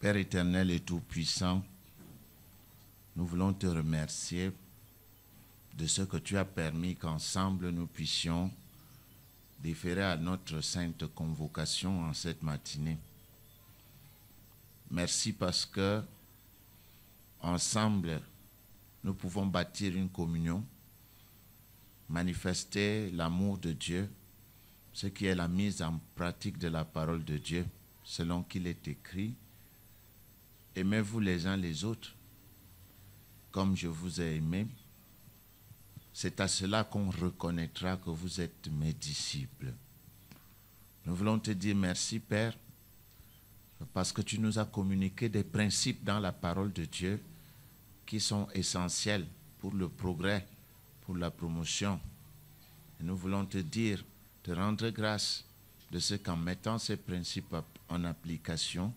Père éternel et tout-puissant, nous voulons te remercier de ce que tu as permis qu'ensemble nous puissions déférer à notre sainte convocation en cette matinée. Merci parce que ensemble nous pouvons bâtir une communion, manifester l'amour de Dieu, ce qui est la mise en pratique de la parole de Dieu, selon qu'il est écrit. Aimez-vous les uns les autres, comme je vous ai aimé. C'est à cela qu'on reconnaîtra que vous êtes mes disciples. Nous voulons te dire merci, Père, parce que tu nous as communiqué des principes dans la parole de Dieu qui sont essentiels pour le progrès, pour la promotion. Et nous voulons te dire, te rendre grâce de ce qu'en mettant ces principes en application,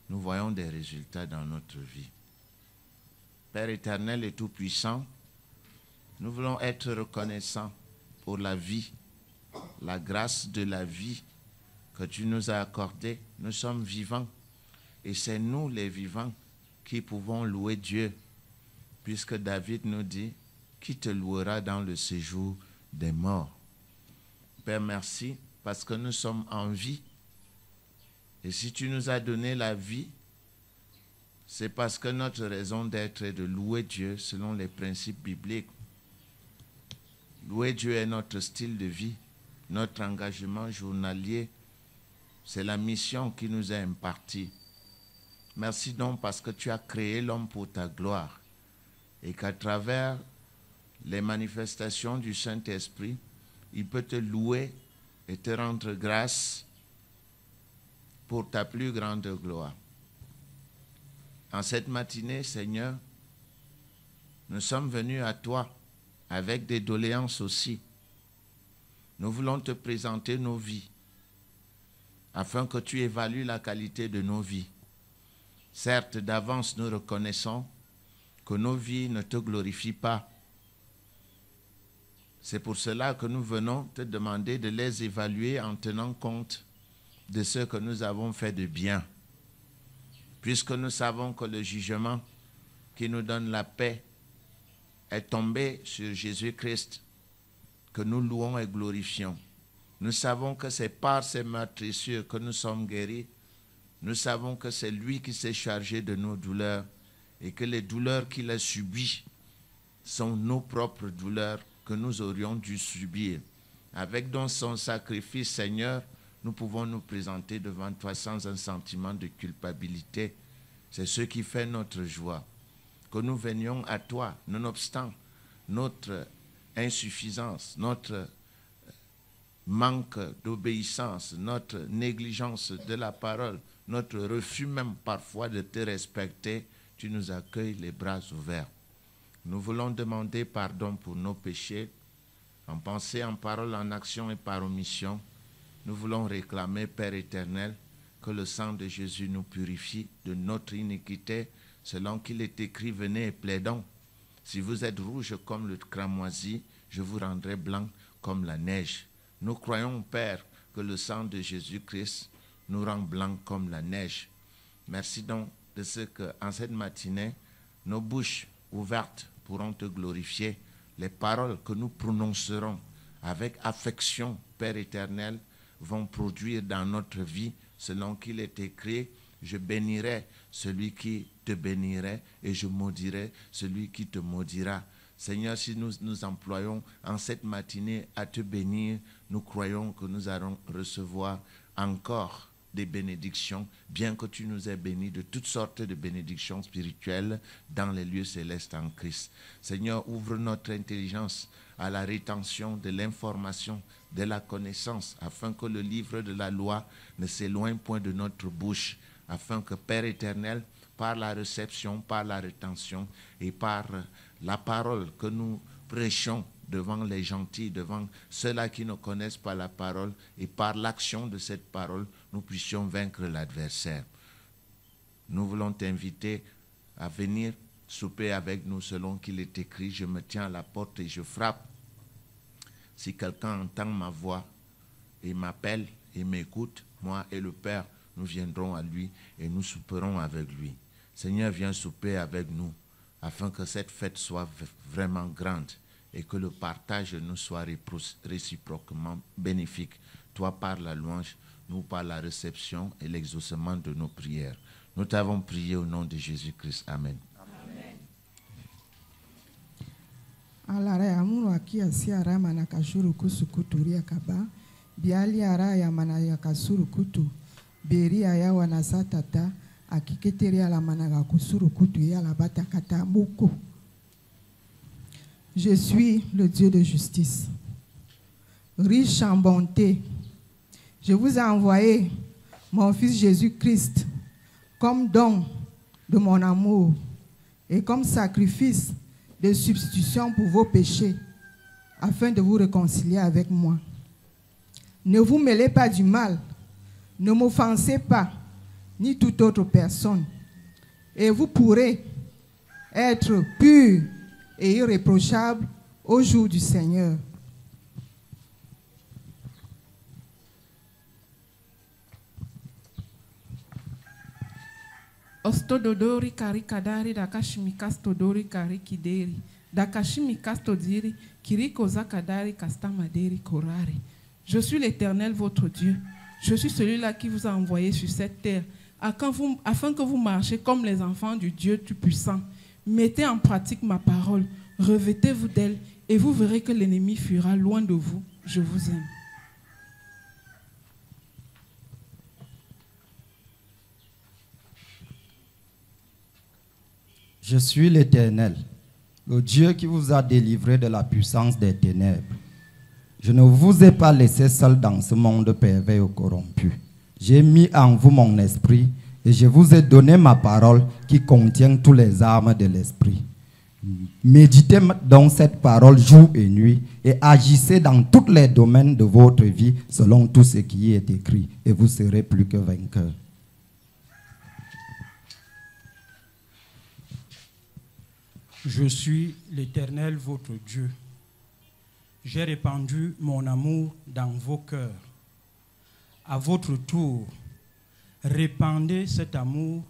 nous voyons des résultats dans notre vie. Père éternel et tout-puissant, nous voulons être reconnaissants pour la vie, la grâce de la vie que tu nous as accordée. Nous sommes vivants et c'est nous les vivants qui pouvons louer Dieu, puisque David nous dit « Qui te louera dans le séjour des morts ?» Père, merci parce que nous sommes en vie. Et si tu nous as donné la vie, c'est parce que notre raison d'être est de louer Dieu selon les principes bibliques. Louer Dieu est notre style de vie, notre engagement journalier. C'est la mission qui nous est impartie. Merci donc parce que tu as créé l'homme pour ta gloire et qu'à travers les manifestations du Saint-Esprit, il peut te louer et te rendre grâce pour ta plus grande gloire. En cette matinée, Seigneur, nous sommes venus à toi avec des doléances aussi. Nous voulons te présenter nos vies afin que tu évalues la qualité de nos vies. Certes, d'avance, nous reconnaissons que nos vies ne te glorifient pas. C'est pour cela que nous venons te demander de les évaluer en tenant compte de ce que nous avons fait de bien. Puisque nous savons que le jugement qui nous donne la paix est tombé sur Jésus-Christ, que nous louons et glorifions. Nous savons que c'est par ses meurtrissures que nous sommes guéris. Nous savons que c'est lui qui s'est chargé de nos douleurs et que les douleurs qu'il a subies sont nos propres douleurs que nous aurions dû subir. Avec donc son sacrifice, Seigneur, nous pouvons nous présenter devant toi sans un sentiment de culpabilité. C'est ce qui fait notre joie. Que nous venions à toi, nonobstant notre insuffisance, notre manque d'obéissance, notre négligence de la parole, notre refus même parfois de te respecter, tu nous accueilles les bras ouverts. Nous voulons demander pardon pour nos péchés, en pensée, en parole, en action et par omission. Nous voulons réclamer, Père éternel, que le sang de Jésus nous purifie de notre iniquité, selon qu'il est écrit, venez et plaidons. Si vous êtes rouge comme le cramoisi, je vous rendrai blanc comme la neige. Nous croyons, Père, que le sang de Jésus-Christ nous rend blanc comme la neige. Merci donc de ce qu'en cette matinée, nos bouches ouvertes pourront te glorifier. Les paroles que nous prononcerons avec affection, Père éternel, vont produire dans notre vie, selon qu'il est écrit, je bénirai celui qui te bénirait et je maudirai celui qui te maudira. Seigneur, si nous nous employons en cette matinée à te bénir, nous croyons que nous allons recevoir encore des bénédictions, bien que tu nous aies bénis de toutes sortes de bénédictions spirituelles dans les lieux célestes en Christ. Seigneur, ouvre notre intelligence à la rétention de l'information, de la connaissance, afin que le livre de la loi ne s'éloigne point de notre bouche, afin que, Père éternel, par la réception, par la rétention et par la parole que nous prêchons devant les gentils, devant ceux-là qui ne connaissent pas la parole, et par l'action de cette parole, nous puissions vaincre l'adversaire. Nous voulons t'inviter à venir souper avec nous selon qu'il est écrit, je me tiens à la porte et je frappe. Si quelqu'un entend ma voix et m'appelle et m'écoute, moi et le Père, nous viendrons à lui et nous souperons avec lui. Seigneur, viens souper avec nous afin que cette fête soit vraiment grande et que le partage nous soit réciproquement bénéfique. Toi par la louange, nous par la réception et l'exaucement de nos prières. Nous t'avons prié au nom de Jésus-Christ. Amen. Alara ya munu akia si ara mana kashuru kusu kuturi akaba biali ara ya mana ya kasuru kutu beri ya wana satata akiketeri ala mana ga kusuru kutu ya la bata kata muko. Je suis le Dieu de justice, riche en bonté. Je vous ai envoyé mon fils Jésus-Christ comme don de mon amour et comme sacrifice de substitution pour vos péchés, afin de vous réconcilier avec moi. Ne vous mêlez pas du mal, ne m'offensez pas, ni toute autre personne, et vous pourrez être purs et irréprochables au jour du Seigneur. Ostododori kari kadari dakashimi kastodori kari kideri dakashimi kastodiri kiriko zakadari kastamaderi korari. Je suis l'Éternel votre Dieu. Je suis celui-là qui vous a envoyé sur cette terre afin que vous marchiez comme les enfants du Dieu Tout-Puissant. Mettez en pratique ma parole, revêtez-vous d'elle et vous verrez que l'ennemi fuira loin de vous. Je vous aime. Je suis l'Éternel, le Dieu qui vous a délivré de la puissance des ténèbres. Je ne vous ai pas laissé seul dans ce monde pervers et corrompu. J'ai mis en vous mon esprit et je vous ai donné ma parole qui contient toutes les armes de l'esprit. Méditez donc cette parole jour et nuit et agissez dans tous les domaines de votre vie selon tout ce qui est écrit et vous serez plus que vainqueurs. Je suis l'Éternel, votre Dieu. J'ai répandu mon amour dans vos cœurs. À votre tour, répandez cet amour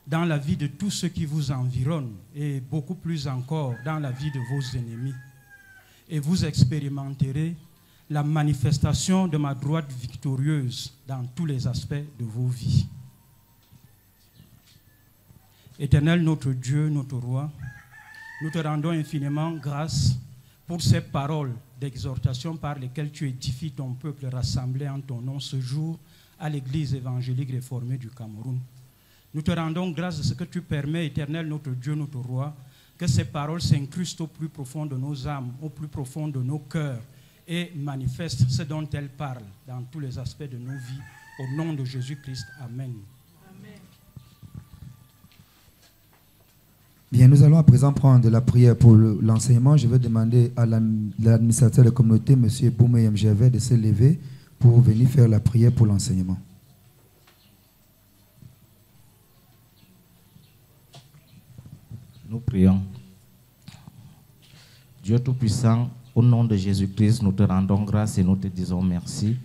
dans la vie de tous ceux qui vous environnent et beaucoup plus encore dans la vie de vos ennemis. Et vous expérimenterez la manifestation de ma droite victorieuse dans tous les aspects de vos vies. Éternel, notre Dieu, notre Roi, nous te rendons infiniment grâce pour ces paroles d'exhortation par lesquelles tu édifies ton peuple rassemblé en ton nom ce jour à l'Église évangélique réformée du Cameroun. Nous te rendons grâce de ce que tu permets, Éternel, notre Dieu, notre Roi, que ces paroles s'incrustent au plus profond de nos âmes, au plus profond de nos cœurs et manifestent ce dont elles parlent dans tous les aspects de nos vies. Au nom de Jésus-Christ, Amen. Bien, nous allons à présent prendre de la prière pour l'enseignement. Je vais demander à l'administrateur de la communauté, M. Boumé MGV, de se lever pour venir faire la prière pour l'enseignement. Nous prions. Dieu Tout-Puissant, au nom de Jésus-Christ, nous te rendons grâce et nous te disons merci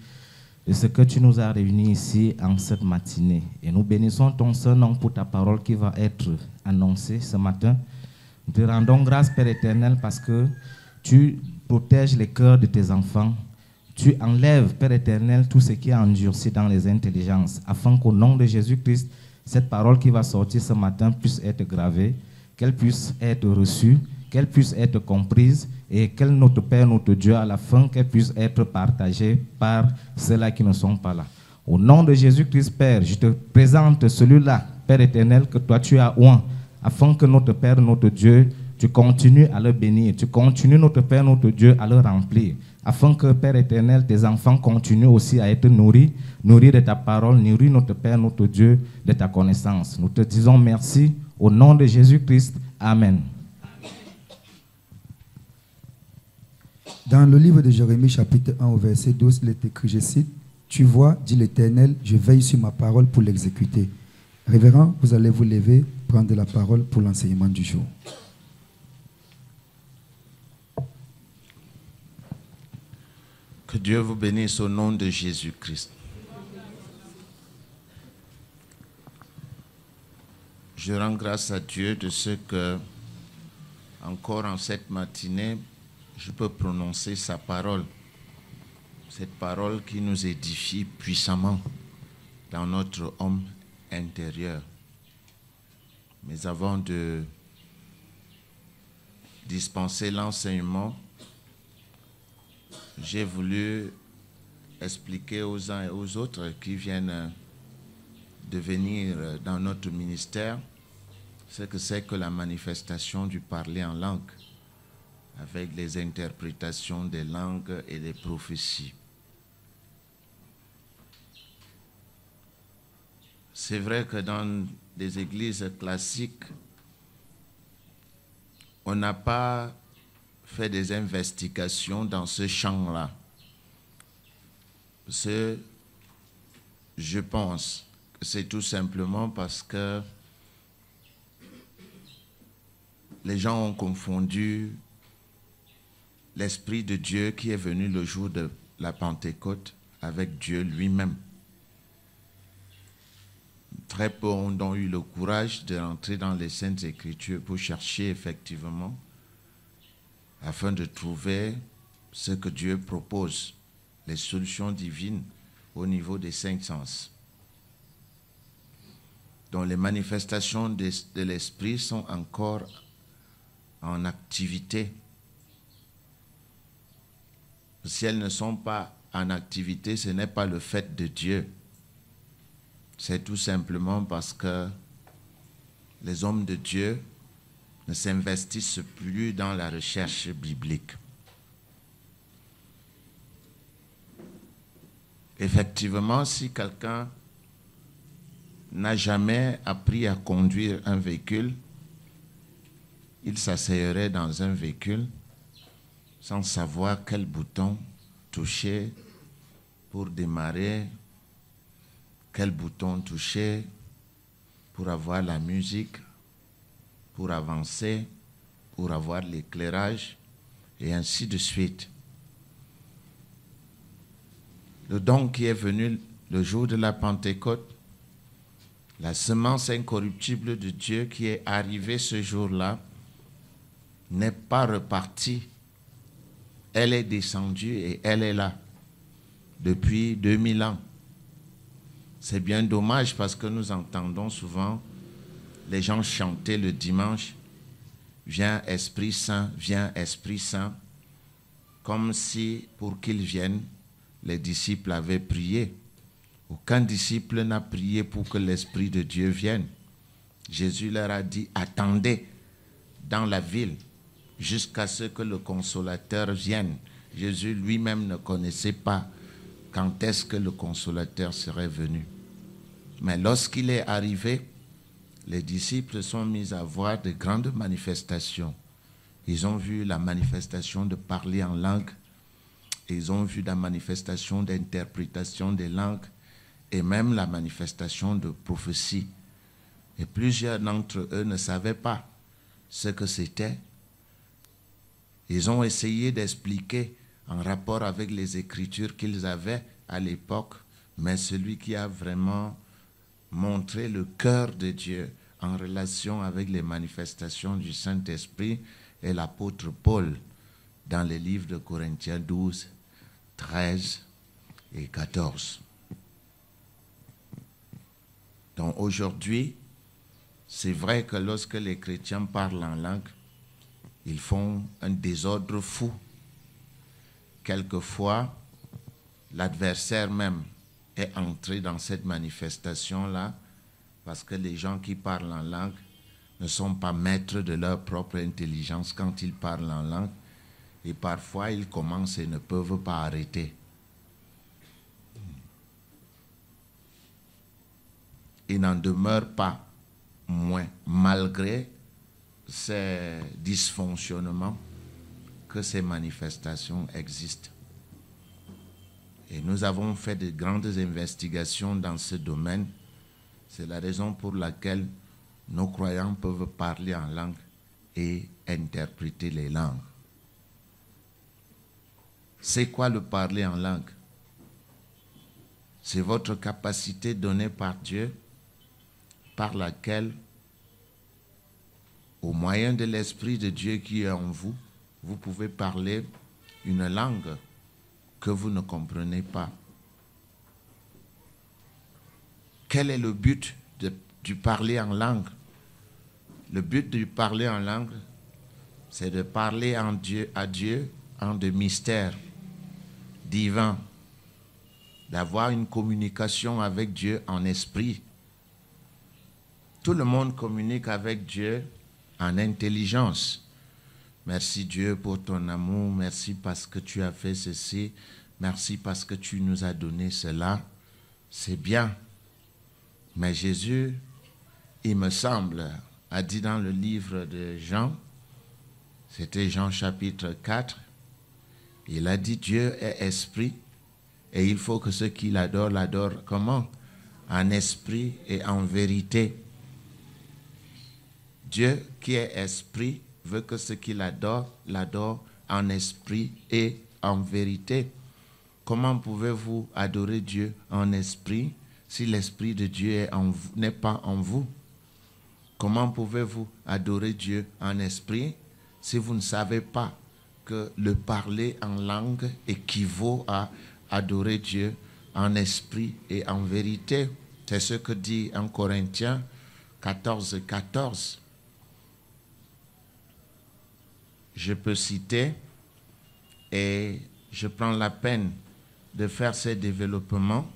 de ce que tu nous as réunis ici en cette matinée. Et nous bénissons ton Saint-Nom pour ta parole qui va être annoncée ce matin. Nous te rendons grâce, Père éternel, parce que tu protèges les cœurs de tes enfants. Tu enlèves, Père éternel, tout ce qui est endurci dans les intelligences, afin qu'au nom de Jésus-Christ, cette parole qui va sortir ce matin puisse être gravée, qu'elle puisse être reçue, qu'elle puisse être comprise et qu'elle, notre Père, notre Dieu, à la fin, qu'elle puisse être partagée par ceux-là qui ne sont pas là. Au nom de Jésus-Christ, Père, je te présente celui-là, Père éternel, que toi tu as oint, afin que notre Père, notre Dieu, tu continues à le bénir, tu continues, notre Père, notre Dieu, à le remplir, afin que, Père éternel, tes enfants continuent aussi à être nourris de ta parole, nourris, notre Père, notre Dieu, de ta connaissance. Nous te disons merci, au nom de Jésus-Christ. Amen. Dans le livre de Jérémie, chapitre 1, au verset 12, il est écrit, je cite, « Tu vois, dit l'Éternel, je veille sur ma parole pour l'exécuter. » Révérend, vous allez vous lever, prendre la parole pour l'enseignement du jour. Que Dieu vous bénisse au nom de Jésus-Christ. Je rends grâce à Dieu de ce que, encore en cette matinée, je peux prononcer sa parole. Cette parole qui nous édifie puissamment dans notre homme intérieur. Mais avant de dispenser l'enseignement, j'ai voulu expliquer aux uns et aux autres qui viennent de venir dans notre ministère ce que c'est que la manifestation du parler en langue, avec les interprétations des langues et des prophéties. C'est vrai que dans des églises classiques, on n'a pas fait des investigations dans ce champ-là. Je pense que c'est tout simplement parce que les gens ont confondu l'Esprit de Dieu qui est venu le jour de la Pentecôte avec Dieu lui-même. Très peu ont eu le courage de rentrer dans les Saintes Écritures pour chercher effectivement, afin de trouver ce que Dieu propose, les solutions divines au niveau des cinq sens. Donc les manifestations de l'Esprit sont encore en activité. Si elles ne sont pas en activité, ce n'est pas le fait de Dieu. C'est tout simplement parce que les hommes de Dieu ne s'investissent plus dans la recherche biblique. Effectivement, si quelqu'un n'a jamais appris à conduire un véhicule, il s'asseyerait dans un véhicule sans savoir quel bouton toucher pour démarrer, quel bouton toucher pour avoir la musique, pour avancer, pour avoir l'éclairage, et ainsi de suite. Le don qui est venu le jour de la Pentecôte, la semence incorruptible de Dieu qui est arrivée ce jour-là, n'est pas repartie. Elle est descendue et elle est là depuis 2000 ans. C'est bien dommage parce que nous entendons souvent les gens chanter le dimanche « Viens Esprit Saint, viens Esprit Saint », comme si pour qu'il vienne, les disciples avaient prié. Aucun disciple n'a prié pour que l'Esprit de Dieu vienne. Jésus leur a dit « Attendez dans la ville jusqu'à ce que le Consolateur vienne ». Jésus lui-même ne connaissait pas quand est-ce que le Consolateur serait venu. Mais lorsqu'il est arrivé, les disciples sont mis à voir de grandes manifestations. Ils ont vu la manifestation de parler en langue, ils ont vu la manifestation d'interprétation des langues et même la manifestation de prophétie. Et plusieurs d'entre eux ne savaient pas ce que c'était. Ils ont essayé d'expliquer en rapport avec les Écritures qu'ils avaient à l'époque, mais celui qui a vraiment montré le cœur de Dieu en relation avec les manifestations du Saint-Esprit est l'apôtre Paul dans les livres de Corinthiens 12, 13 et 14. Donc aujourd'hui, c'est vrai que lorsque les chrétiens parlent en langue, ils font un désordre fou. Quelquefois, l'adversaire même est entré dans cette manifestation-là parce que les gens qui parlent en langue ne sont pas maîtres de leur propre intelligence quand ils parlent en langue et parfois ils commencent et ne peuvent pas arrêter. Il n'en demeure pas moins, malgré ces dysfonctionnements, que ces manifestations existent. Et nous avons fait de grandes investigations dans ce domaine. C'est la raison pour laquelle nos croyants peuvent parler en langue et interpréter les langues. C'est quoi le parler en langue? C'est votre capacité donnée par Dieu par laquelle au moyen de l'Esprit de Dieu qui est en vous, vous pouvez parler une langue que vous ne comprenez pas. Quel est le but du parler en langue? Le but du parler en langue, c'est de parler à Dieu en de mystères divins, d'avoir une communication avec Dieu en esprit. Tout le monde communique avec Dieu en intelligence. Merci Dieu pour ton amour, merci parce que tu as fait ceci, merci parce que tu nous as donné cela. C'est bien. Mais Jésus, il me semble, a dit dans le livre de Jean, c'était Jean chapitre 4, il a dit Dieu est esprit et il faut que ceux qui l'adorent, l'adorent comment? En esprit et en vérité. Dieu qui est esprit veut que ceux qui l'adorent, l'adorent en esprit et en vérité. Comment pouvez-vous adorer Dieu en esprit si l'esprit de Dieu n'est pas en vous? Comment pouvez-vous adorer Dieu en esprit si vous ne savez pas que le parler en langue équivaut à adorer Dieu en esprit et en vérité? C'est ce que dit en Corinthiens 14, 14. Je peux citer et je prends la peine de faire ces développements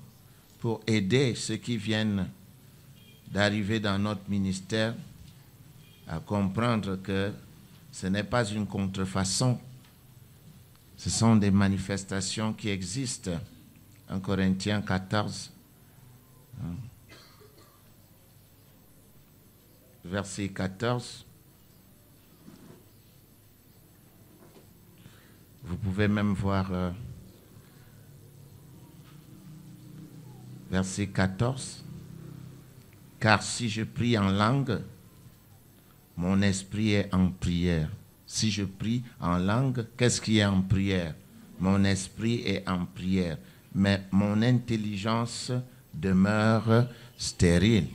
pour aider ceux qui viennent d'arriver dans notre ministère à comprendre que ce n'est pas une contrefaçon. Ce sont des manifestations qui existent. En Corinthiens 14, verset 14. Vous pouvez même voir verset 14. Car si je prie en langue, mon esprit est en prière. Si je prie en langue, qu'est-ce qui est en prière? Mon esprit est en prière, mais mon intelligence demeure stérile.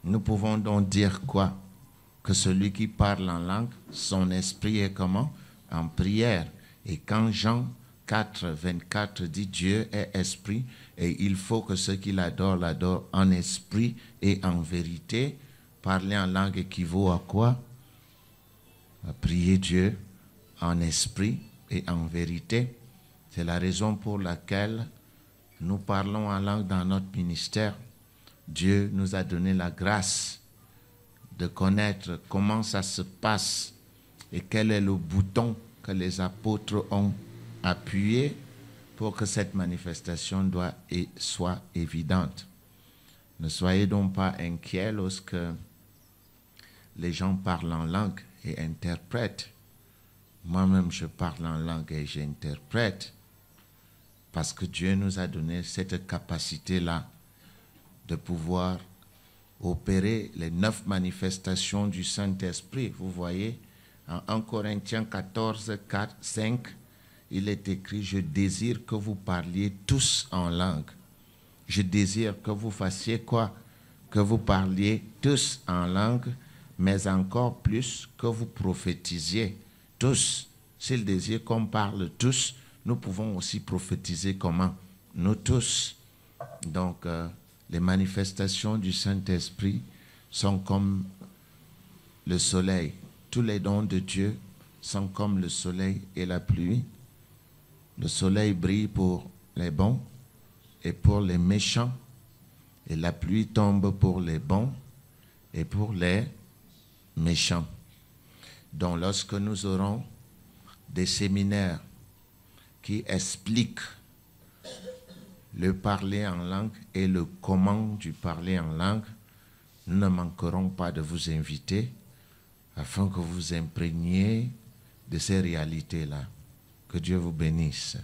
Nous pouvons donc dire quoi? Que celui qui parle en langue, son esprit est comment? En prière. Et quand Jean 4, 24 dit Dieu est esprit et il faut que ceux qui l'adorent, l'adorent en esprit et en vérité, parler en langue équivaut à quoi? À prier Dieu en esprit et en vérité. C'est la raison pour laquelle nous parlons en langue dans notre ministère. Dieu nous a donné la grâce de connaître comment ça se passe et quel est le bouton que les apôtres ont appuyé pour que cette manifestation soit évidente. Ne soyez donc pas inquiets lorsque les gens parlent en langue et interprètent. Moi-même, je parle en langue et j'interprète parce que Dieu nous a donné cette capacité-là de pouvoir opérer les 9 manifestations du Saint-Esprit. Vous voyez, en 1 Corinthiens 14, 4, 5, il est écrit « Je désire que vous parliez tous en langue ». Je désire que vous fassiez quoi? Que vous parliez tous en langue, mais encore plus que vous prophétisiez tous. S'il désire qu'on parle tous, nous pouvons aussi prophétiser comment? Nous tous. Donc, les manifestations du Saint-Esprit sont comme le soleil. Tous les dons de Dieu sont comme le soleil et la pluie. Le soleil brille pour les bons et pour les méchants, et la pluie tombe pour les bons et pour les méchants. Donc lorsque nous aurons des séminaires qui expliquent le parler en langue et le comment du parler en langue, nous ne manquerons pas de vous inviter afin que vous vous imprégniez de ces réalités-là. Que Dieu vous bénisse.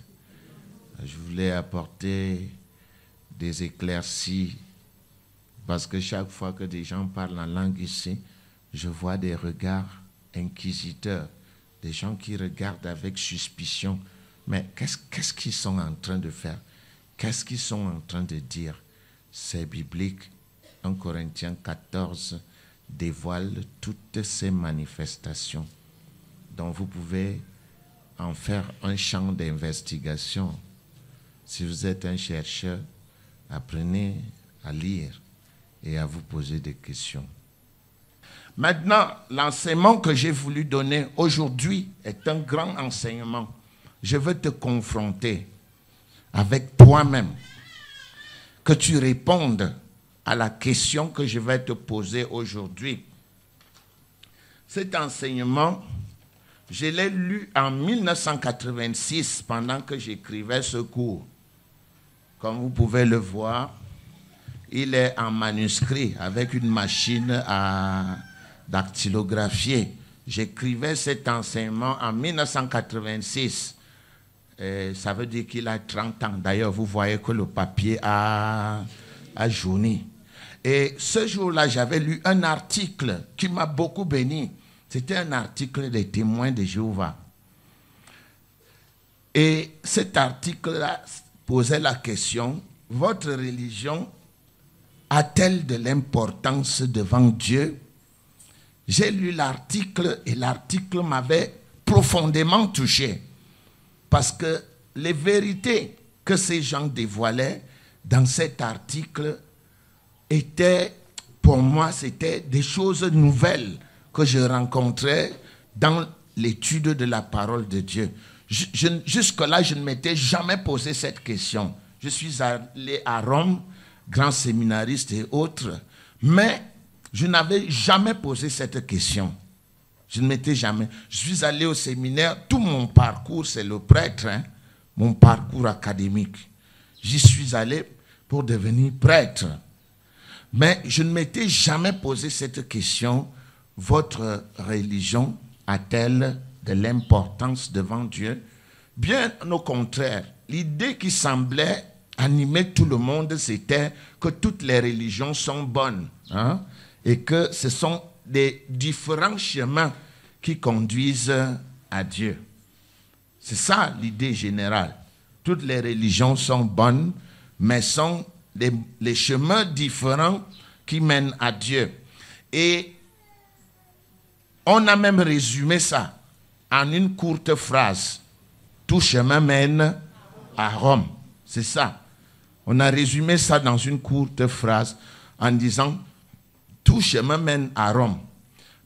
Je voulais apporter des éclaircies parce que chaque fois que des gens parlent en langue ici, je vois des regards inquisiteurs, des gens qui regardent avec suspicion. Mais qu'est-ce qu'ils sont en train de faire? Qu'est-ce qu'ils sont en train de dire? C'est biblique. 1 Corinthiens 14, dévoile toutes ces manifestations. Donc vous pouvez en faire un champ d'investigation. Si vous êtes un chercheur, apprenez à lire et à vous poser des questions. Maintenant, l'enseignement que j'ai voulu donner aujourd'hui est un grand enseignement. Je veux te confronter avec toi-même, que tu répondes à la question que je vais te poser aujourd'hui. Cet enseignement, je l'ai lu en 1986 pendant que j'écrivais ce cours. Comme vous pouvez le voir, il est en manuscrit avec une machine à dactylographier. J'écrivais cet enseignement en 1986. Et ça veut dire qu'il a 30 ans. D'ailleurs, vous voyez que le papier a jauni. Et ce jour-là, j'avais lu un article qui m'a beaucoup béni. C'était un article des témoins de Jéhovah. Et cet article-là posait la question, votre religion a-t-elle de l'importance devant Dieu? J'ai lu l'article et l'article m'avait profondément touché. Parce que les vérités que ces gens dévoilaient dans cet article étaient, pour moi, c'était des choses nouvelles que je rencontrais dans l'étude de la parole de Dieu. Jusque-là, je ne m'étais jamais posé cette question. Je suis allé à Rome, grand séminariste et autres, mais je n'avais jamais posé cette question. Je ne m'étais jamais... Je suis allé au séminaire, tout mon parcours, c'est le prêtre, hein, mon parcours académique. J'y suis allé pour devenir prêtre. Mais je ne m'étais jamais posé cette question, votre religion a-t-elle de l'importance devant Dieu? Bien au contraire, l'idée qui semblait animer tout le monde, c'était que toutes les religions sont bonnes, hein, et que ce sont des différents chemins qui conduisent à Dieu. C'est ça l'idée générale. Toutes les religions sont bonnes, mais sont les chemins différents qui mènent à Dieu. Et on a même résumé ça en une courte phrase. Tout chemin mène à Rome. C'est ça. On a résumé ça dans une courte phrase en disant tout chemin mène à Rome.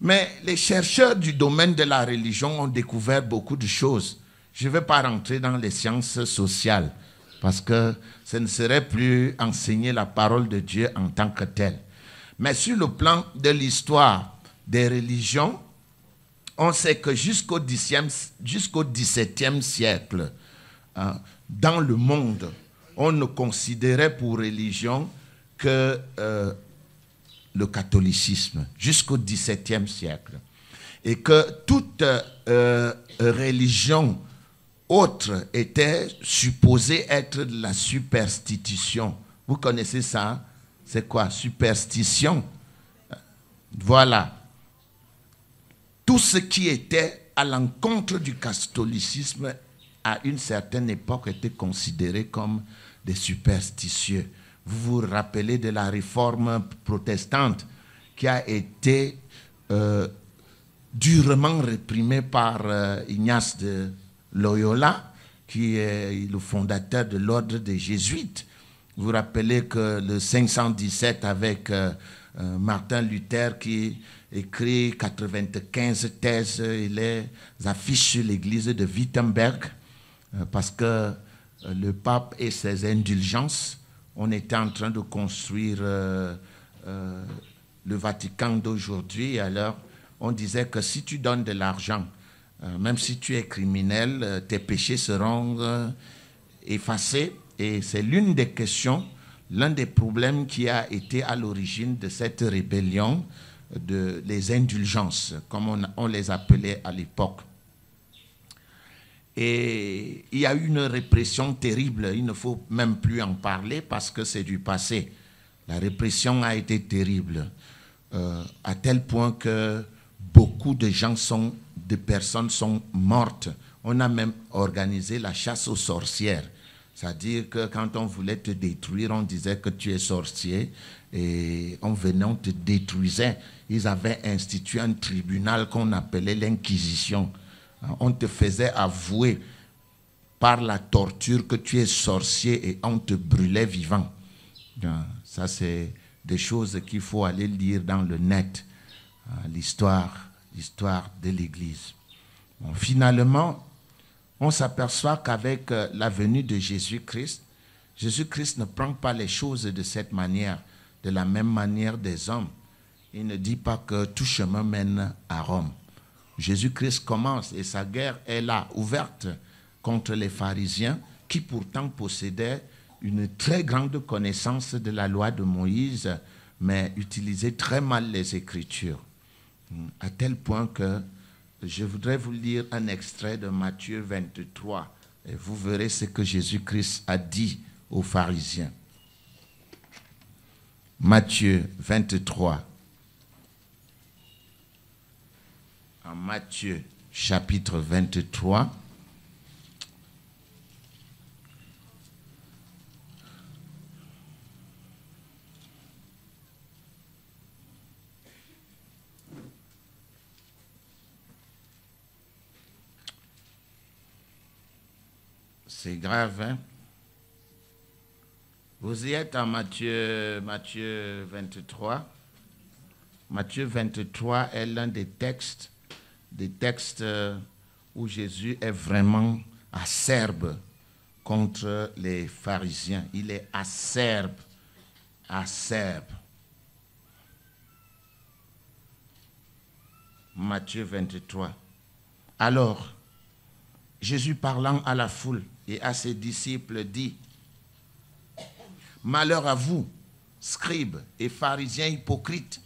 Mais les chercheurs du domaine de la religion ont découvert beaucoup de choses. Je ne vais pas rentrer dans les sciences sociales parce que ce ne serait plus enseigner la parole de Dieu en tant que telle. Mais sur le plan de l'histoire des religions, on sait que jusqu'au XVIIe siècle, dans le monde, on ne considérait pour religion que le catholicisme, jusqu'au XVIIe siècle. Et que toute religion autre était supposée être de la superstition. Vous connaissez ça? C'est quoi? Superstition. Voilà. Tout ce qui était à l'encontre du catholicisme à une certaine époque était considéré comme des superstitieux. Vous vous rappelez de la réforme protestante qui a été durement réprimée par Ignace de Loyola, qui est le fondateur de l'ordre des Jésuites. Vous vous rappelez que le 517 avec Martin Luther qui écrit 95 thèses et les affiche sur l'église de Wittenberg parce que le pape et ses indulgences, on était en train de construire le Vatican d'aujourd'hui. Alors, on disait que si tu donnes de l'argent, même si tu es criminel, tes péchés seront effacés. Et c'est l'une des questions, l'un des problèmes qui a été à l'origine de cette rébellion des indulgences, comme on les appelait à l'époque. Et il y a eu une répression terrible, il ne faut même plus en parler parce que c'est du passé. La répression a été terrible, à tel point que beaucoup de personnes sont mortes. On a même organisé la chasse aux sorcières C'est-à-dire que quand on voulait te détruire, on disait que tu es sorcier et on venait, on te détruisait. Ils avaient institué un tribunal qu'on appelait l'Inquisition. On te faisait avouer par la torture que tu es sorcier et on te brûlait vivant. Ça, c'est des choses qu'il faut aller lire dans le net, l'histoire de l'Église. Bon, finalement, on s'aperçoit qu'avec la venue de Jésus-Christ, Jésus-Christ ne prend pas les choses de cette manière, de la même manière des hommes. Il ne dit pas que tout chemin mène à Rome. Jésus-Christ commence et sa guerre est là, ouverte contre les pharisiens qui pourtant possédaient une très grande connaissance de la loi de Moïse, mais utilisaient très mal les Écritures. À tel point que je voudrais vous lire un extrait de Matthieu 23 et vous verrez ce que Jésus-Christ a dit aux pharisiens. Matthieu 23. En Matthieu chapitre 23. C'est grave, hein? Vous y êtes en Matthieu 23. Matthieu 23 est l'un des textes où Jésus est vraiment acerbe contre les pharisiens. Il est acerbe. Matthieu 23. Alors, Jésus parlant à la foule et à ses disciples dit: malheur à vous, scribes et pharisiens hypocrites,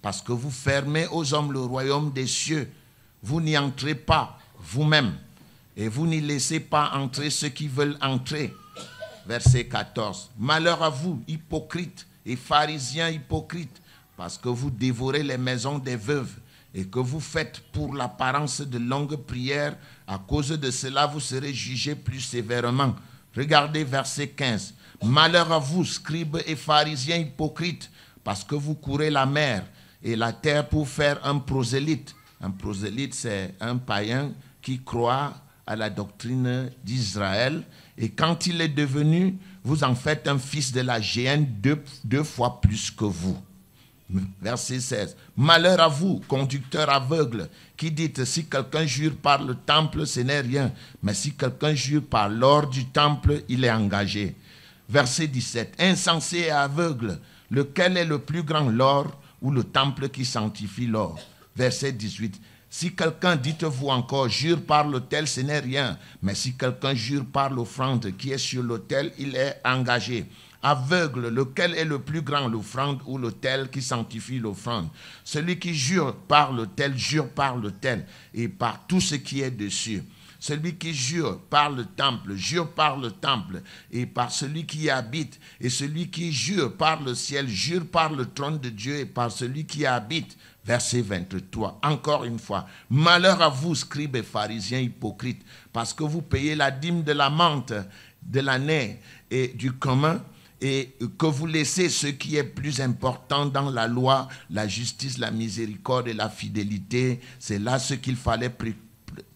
parce que vous fermez aux hommes le royaume des cieux. Vous n'y entrez pas vous-même, et vous n'y laissez pas entrer ceux qui veulent entrer. Verset 14. Malheur à vous, hypocrites et pharisiens hypocrites, parce que vous dévorez les maisons des veuves et que vous faites pour l'apparence de longues prières. À cause de cela, vous serez jugés plus sévèrement. Regardez verset 15. Malheur à vous, scribes et pharisiens hypocrites, parce que vous courez la mer et la terre pour faire un prosélyte. Un prosélyte, c'est un païen qui croit à la doctrine d'Israël. Et quand il est devenu, vous en faites un fils de la géhenne deux fois plus que vous. Verset 16. Malheur à vous, conducteurs aveugles, qui dites: si quelqu'un jure par le temple, ce n'est rien. Mais si quelqu'un jure par l'or du temple, il est engagé. Verset 17. Insensé et aveugle, lequel est le plus grand, l'or ou le temple qui sanctifie l'or? Verset 18. Si quelqu'un, dites-vous encore, jure par l'autel, ce n'est rien. Mais si quelqu'un jure par l'offrande qui est sur l'autel, il est engagé. Aveugle, lequel est le plus grand, l'offrande ou l'autel qui sanctifie l'offrande? Celui qui jure par l'autel, jure par l'autel et par tout ce qui est dessus. Celui qui jure par le temple, jure par le temple et par celui qui y habite. Et celui qui jure par le ciel, jure par le trône de Dieu et par celui qui y habite. Verset 23, encore une fois. Malheur à vous, scribes et pharisiens hypocrites, parce que vous payez la dîme de la menthe, de l'année et du commun, et que vous laissez ce qui est plus important dans la loi, la justice, la miséricorde et la fidélité. C'est là ce qu'il fallait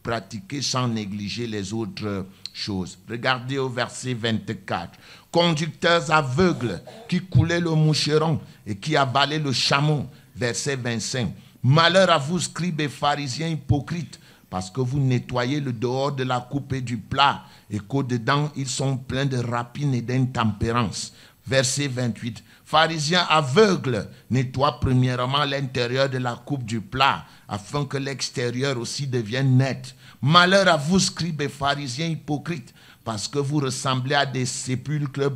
pratiquer sans négliger les autres choses. Regardez au verset 24. Conducteurs aveugles qui coulaient le moucheron et qui avalaient le chameau. Verset 25. Malheur à vous, scribes et pharisiens hypocrites, parce que vous nettoyez le dehors de la coupe et du plat, et qu'au-dedans, ils sont pleins de rapine et d'intempérance. Verset 28. Pharisiens aveugles, nettoient premièrement l'intérieur de la coupe du plat, afin que l'extérieur aussi devienne net. Malheur à vous, scribes et pharisiens hypocrites, parce que vous ressemblez à des sépulcres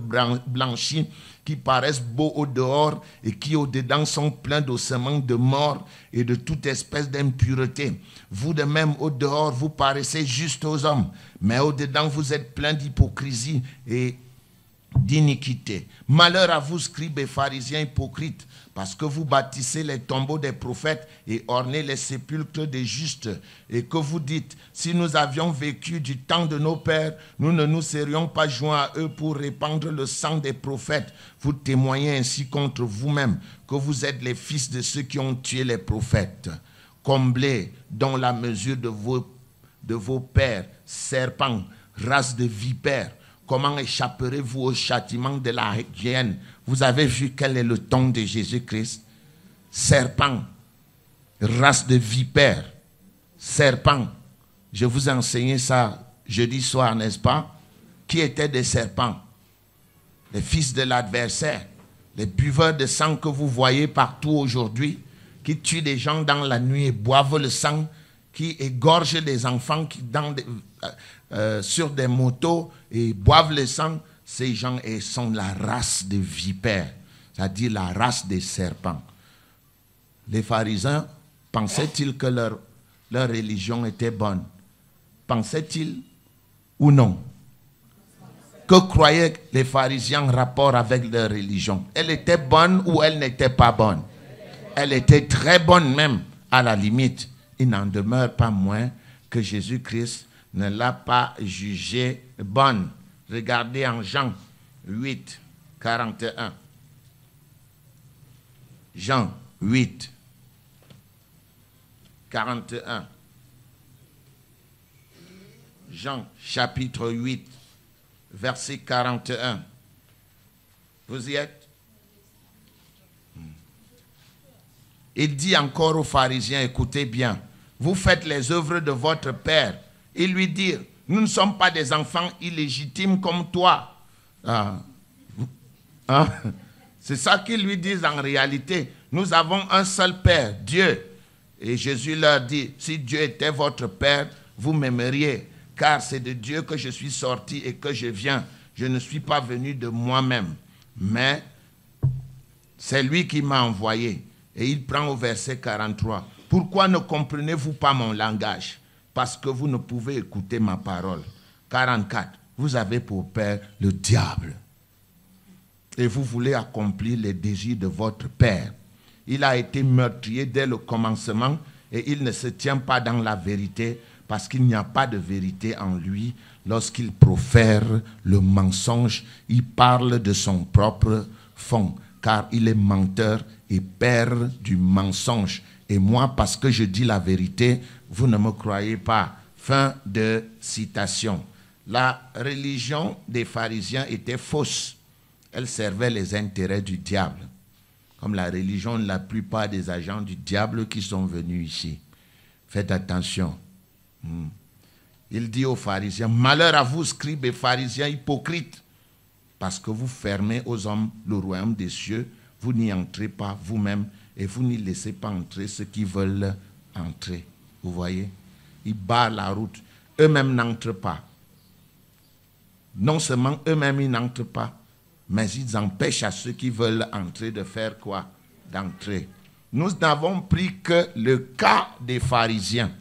blanchis qui paraissent beaux au dehors et qui au dedans sont pleins d'ossements de mort et de toute espèce d'impureté. Vous de même au dehors vous paraissez juste aux hommes, mais au dedans vous êtes pleins d'hypocrisie et d'iniquité. Malheur à vous, scribes et pharisiens hypocrites, parce que vous bâtissez les tombeaux des prophètes et ornez les sépulcres des justes, et que vous dites, si nous avions vécu du temps de nos pères, nous ne nous serions pas joints à eux pour répandre le sang des prophètes. Vous témoignez ainsi contre vous-même que vous êtes les fils de ceux qui ont tué les prophètes. Comblez dans la mesure de vos pères, serpents, race de vipères. Comment échapperez-vous au châtiment de la hyène? Vous avez vu quel est le ton de Jésus-Christ? Serpent, race de vipères, serpent. Je vous ai enseigné ça jeudi soir, n'est-ce pas? Qui étaient des serpents? Les fils de l'adversaire, les buveurs de sang que vous voyez partout aujourd'hui, qui tuent des gens dans la nuit et boivent le sang, qui égorgent des enfants sur des motos et boivent le sang. Ces gens sont la race des vipères, c'est-à-dire la race des serpents. Les pharisiens pensaient-ils que leur religion était bonne? Pensaient-ils ou non? Que croyaient les pharisiens en rapport avec leur religion? Elle était bonne ou elle n'était pas bonne? Elle était très bonne même, à la limite. Il n'en demeure pas moins que Jésus-Christ ne l'a pas jugée bonne. Regardez en Jean 8, 41. Jean 8, 41. Jean chapitre 8, verset 41. Vous y êtes? Il dit encore aux pharisiens, écoutez bien, vous faites les œuvres de votre père. Ils lui dirent, nous ne sommes pas des enfants illégitimes comme toi. C'est ça qu'ils lui disent en réalité. Nous avons un seul père, Dieu. Et Jésus leur dit, si Dieu était votre père, vous m'aimeriez, car c'est de Dieu que je suis sorti et que je viens. Je ne suis pas venu de moi-même, mais c'est lui qui m'a envoyé. Et il prend au verset 43. Pourquoi ne comprenez-vous pas mon langage? Parce que vous ne pouvez écouter ma parole. 44. Vous avez pour père le diable. Et vous voulez accomplir les désirs de votre père. Il a été meurtrier dès le commencement et il ne se tient pas dans la vérité parce qu'il n'y a pas de vérité en lui. Lorsqu'il profère le mensonge, il parle de son propre fond, car il est menteur et père du mensonge. Et moi, parce que je dis la vérité, vous ne me croyez pas. Fin de citation. La religion des pharisiens était fausse. Elle servait les intérêts du diable, comme la religion de la plupart des agents du diable qui sont venus ici. Faites attention. Il dit aux pharisiens, malheur à vous, scribes et pharisiens hypocrites, parce que vous fermez aux hommes le royaume des cieux, vous n'y entrez pas vous-même et vous n'y laissez pas entrer ceux qui veulent entrer. Vous voyez? Ils barrent la route. Eux-mêmes n'entrent pas. Non seulement eux-mêmes ils n'entrent pas, mais ils empêchent à ceux qui veulent entrer de faire quoi? D'entrer. Nous n'avons pris que le cas des pharisiens.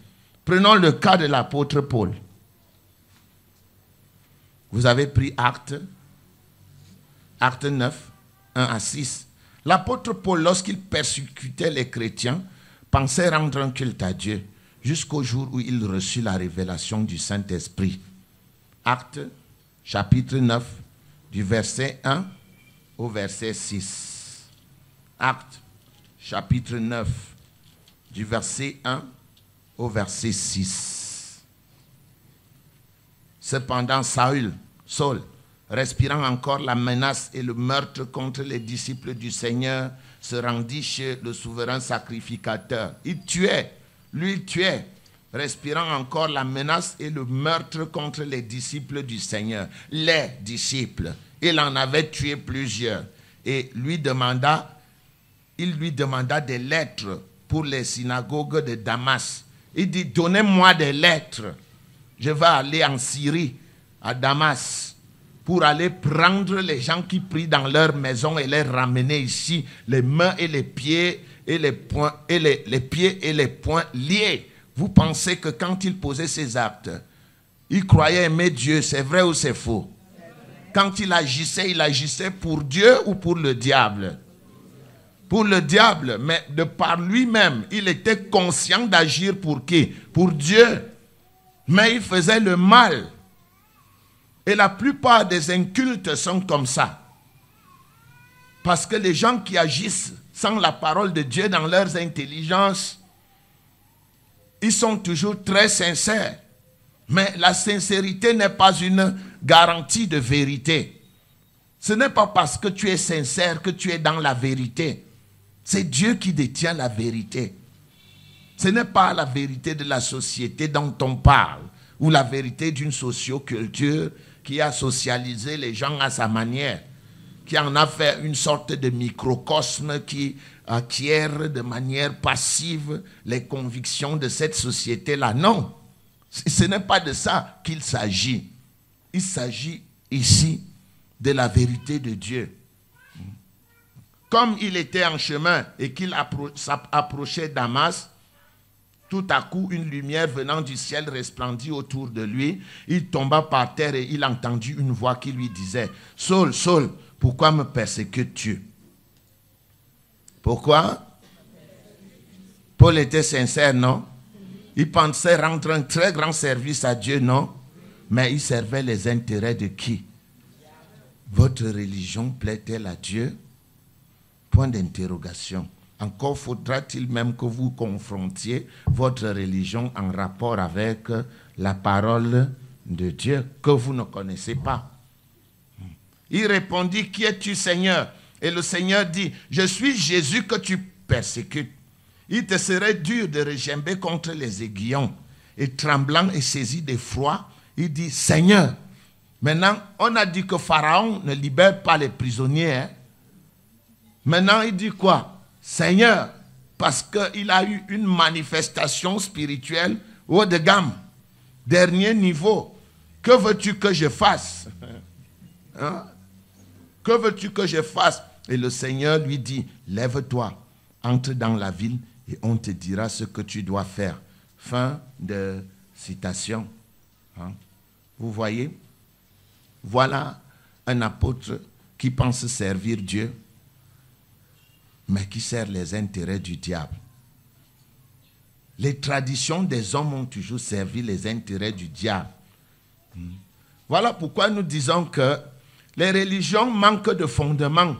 Prenons le cas de l'apôtre Paul. Vous avez pris Acte 9, 1 à 6. L'apôtre Paul, lorsqu'il persécutait les chrétiens, pensait rendre un culte à Dieu jusqu'au jour où il reçut la révélation du Saint-Esprit. Acte chapitre 9, du verset 1 au verset 6. Acte chapitre 9, du verset 1 au verset 6. Cependant, Saul, respirant encore la menace et le meurtre contre les disciples du Seigneur, se rendit chez le souverain sacrificateur. Il tuait, respirant encore la menace et le meurtre contre les disciples du Seigneur. Les disciples. Il en avait tué plusieurs. Et il lui demanda des lettres pour les synagogues de Damas. Il dit, donnez-moi des lettres. Je vais aller en Syrie, à Damas, pour aller prendre les gens qui prient dans leur maison et les ramener ici, les mains et les pieds et les poings et les pieds et les poings liés. Vous pensez que quand il posait ces actes, il croyait aimer Dieu, c'est vrai ou c'est faux? Quand il agissait pour Dieu ou pour le diable? Pour le diable, mais de par lui-même, il était conscient d'agir pour qui? Pour Dieu. Mais il faisait le mal. Et la plupart des incultes sont comme ça. Parce que les gens qui agissent sans la parole de Dieu dans leurs intelligences, ils sont toujours très sincères. Mais la sincérité n'est pas une garantie de vérité. Ce n'est pas parce que tu es sincère que tu es dans la vérité. C'est Dieu qui détient la vérité. Ce n'est pas la vérité de la société dont on parle, ou la vérité d'une socioculture qui a socialisé les gens à sa manière, qui en a fait une sorte de microcosme qui acquiert de manière passive les convictions de cette société-là. Non, ce n'est pas de ça qu'il s'agit. Il s'agit ici de la vérité de Dieu. Comme il était en chemin et qu'il approchait Damas, tout à coup, une lumière venant du ciel resplendit autour de lui. Il tomba par terre et il entendit une voix qui lui disait, « Saul, Saul, pourquoi me persécutes-tu » Pourquoi? Paul était sincère, non? Il pensait rendre un très grand service à Dieu, non? Mais il servait les intérêts de qui? Votre religion plaît-elle à Dieu? Point d'interrogation. Encore faudra-t-il même que vous confrontiez votre religion en rapport avec la parole de Dieu que vous ne connaissez pas. Il répondit, « Qui es-tu, Seigneur ?» Et le Seigneur dit, « Je suis Jésus que tu persécutes. Il te serait dur de regimber contre les aiguillons. » Et tremblant et saisi d'effroi, il dit, « Seigneur, maintenant on a dit que Pharaon ne libère pas les prisonniers. Hein? Maintenant il dit quoi? Seigneur, parce qu'il a eu une manifestation spirituelle haut de gamme, dernier niveau. Que veux-tu que je fasse? Hein? Que veux-tu que je fasse? Et le Seigneur lui dit, lève-toi, entre dans la ville et on te dira ce que tu dois faire. Fin de citation. Hein? Vous voyez? Voilà un apôtre qui pense servir Dieu, mais qui sert les intérêts du diable. Les traditions des hommes ont toujours servi les intérêts du diable. Voilà pourquoi nous disons que les religions manquent de fondement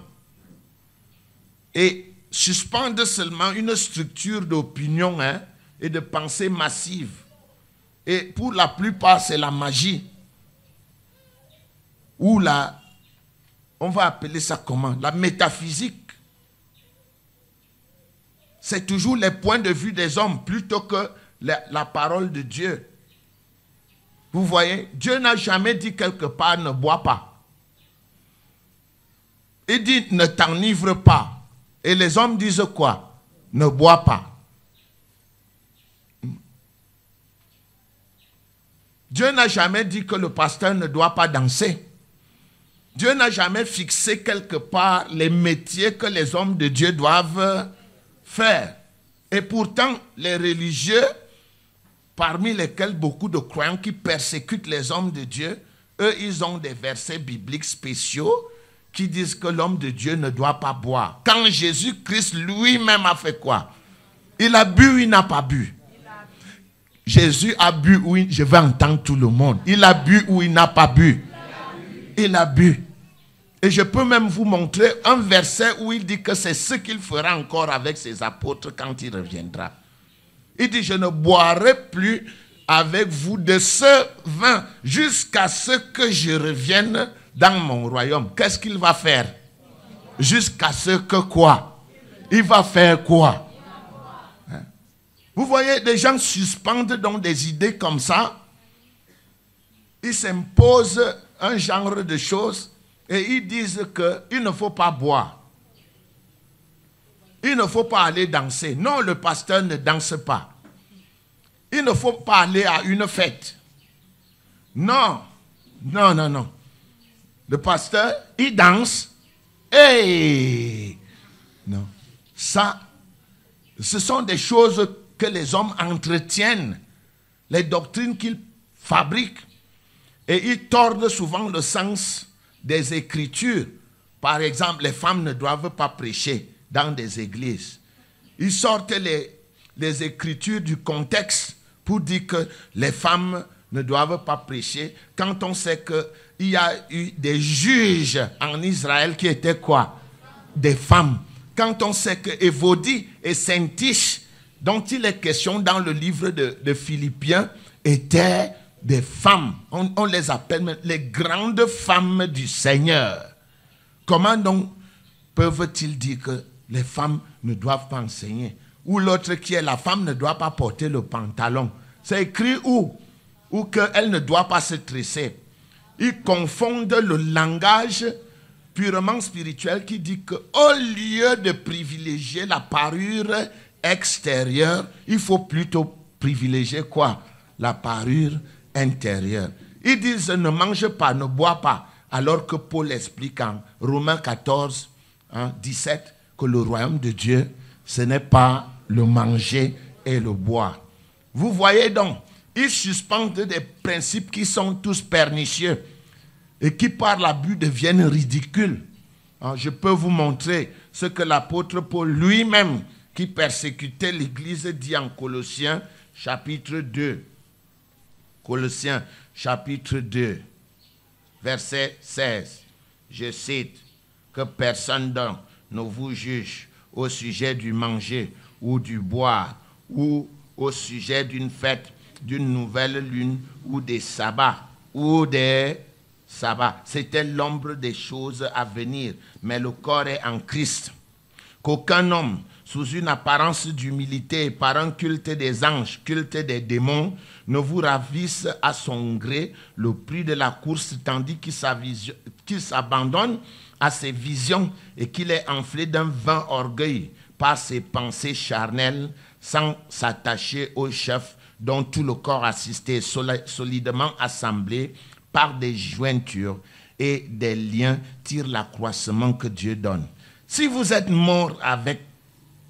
et suspendent seulement une structure d'opinion et de pensée massive. Et pour la plupart, c'est la magie. Ou on va appeler ça comment? La métaphysique. C'est toujours les points de vue des hommes plutôt que la parole de Dieu. Vous voyez, Dieu n'a jamais dit quelque part ne bois pas. Il dit ne t'enivre pas. Et les hommes disent quoi? Ne bois pas. Dieu n'a jamais dit que le pasteur ne doit pas danser. Dieu n'a jamais fixé quelque part les métiers que les hommes de Dieu doivent faire. Et pourtant, les religieux, parmi lesquels beaucoup de croyants qui persécutent les hommes de Dieu, eux, ils ont des versets bibliques spéciaux qui disent que l'homme de Dieu ne doit pas boire. Quand Jésus-Christ lui-même a fait quoi? Il a bu ou il n'a pas bu? Jésus a bu ou je vais entendre tout le monde. Il a bu ou il n'a pas bu? Il a bu. Et je peux même vous montrer un verset où il dit que c'est ce qu'il fera encore avec ses apôtres quand il reviendra. Il dit, je ne boirai plus avec vous de ce vin jusqu'à ce que je revienne dans mon royaume. Qu'est-ce qu'il va faire? Jusqu'à ce que quoi? Il va faire quoi? Hein? Vous voyez, des gens suspendent donc des idées comme ça. Ils s'imposent un genre de choses. Et ils disent qu'il ne faut pas boire. Il ne faut pas aller danser. Non, le pasteur ne danse pas. Il ne faut pas aller à une fête. Non, non, non, non. Le pasteur, il danse. Et non. Ça, ce sont des choses que les hommes entretiennent. Les doctrines qu'ils fabriquent. Et ils tordent souvent le sens des écritures. Par exemple, les femmes ne doivent pas prêcher dans des églises. Ils sortent les écritures du contexte pour dire que les femmes ne doivent pas prêcher, quand on sait qu'il y a eu des juges en Israël qui étaient quoi? Des femmes. Quand on sait que Évodie et Syntyche, dont il est question dans le livre de Philippiens, étaient des femmes. On les appelle les grandes femmes du Seigneur. Comment donc peuvent-ils dire que les femmes ne doivent pas enseigner? Ou l'autre qui est la femme ne doit pas porter le pantalon. C'est écrit où? Ou qu'elle ne doit pas se tresser. Ils confondent le langage purement spirituel qui dit qu'au lieu de privilégier la parure extérieure, il faut plutôt privilégier quoi? La parure intérieure. Ils disent ne mange pas, ne bois pas, alors que Paul explique en Romains 14, 17, que le royaume de Dieu, ce n'est pas le manger et le boire. Vous voyez donc, ils suspendent des principes qui sont tous pernicieux et qui par l'abus deviennent ridicules. Je peux vous montrer ce que l'apôtre Paul lui-même, qui persécutait l'Église, dit en Colossiens chapitre 2. Colossiens chapitre 2, verset 16. Je cite, que personne donc ne vous juge au sujet du manger ou du boire ou au sujet d'une fête, d'une nouvelle lune ou des sabbats ou des sabbats. C'était l'ombre des choses à venir, mais le corps est en Christ. Qu'aucun homme, sous une apparence d'humilité et par un culte des anges, culte des démons, ne vous ravisse à son gré le prix de la course, tandis qu'il s'abandonne à ses visions et qu'il est enflé d'un vain orgueil par ses pensées charnelles, sans s'attacher au chef dont tout le corps assisté solidement assemblé par des jointures et des liens tire l'accroissement que Dieu donne. Si vous êtes mort avec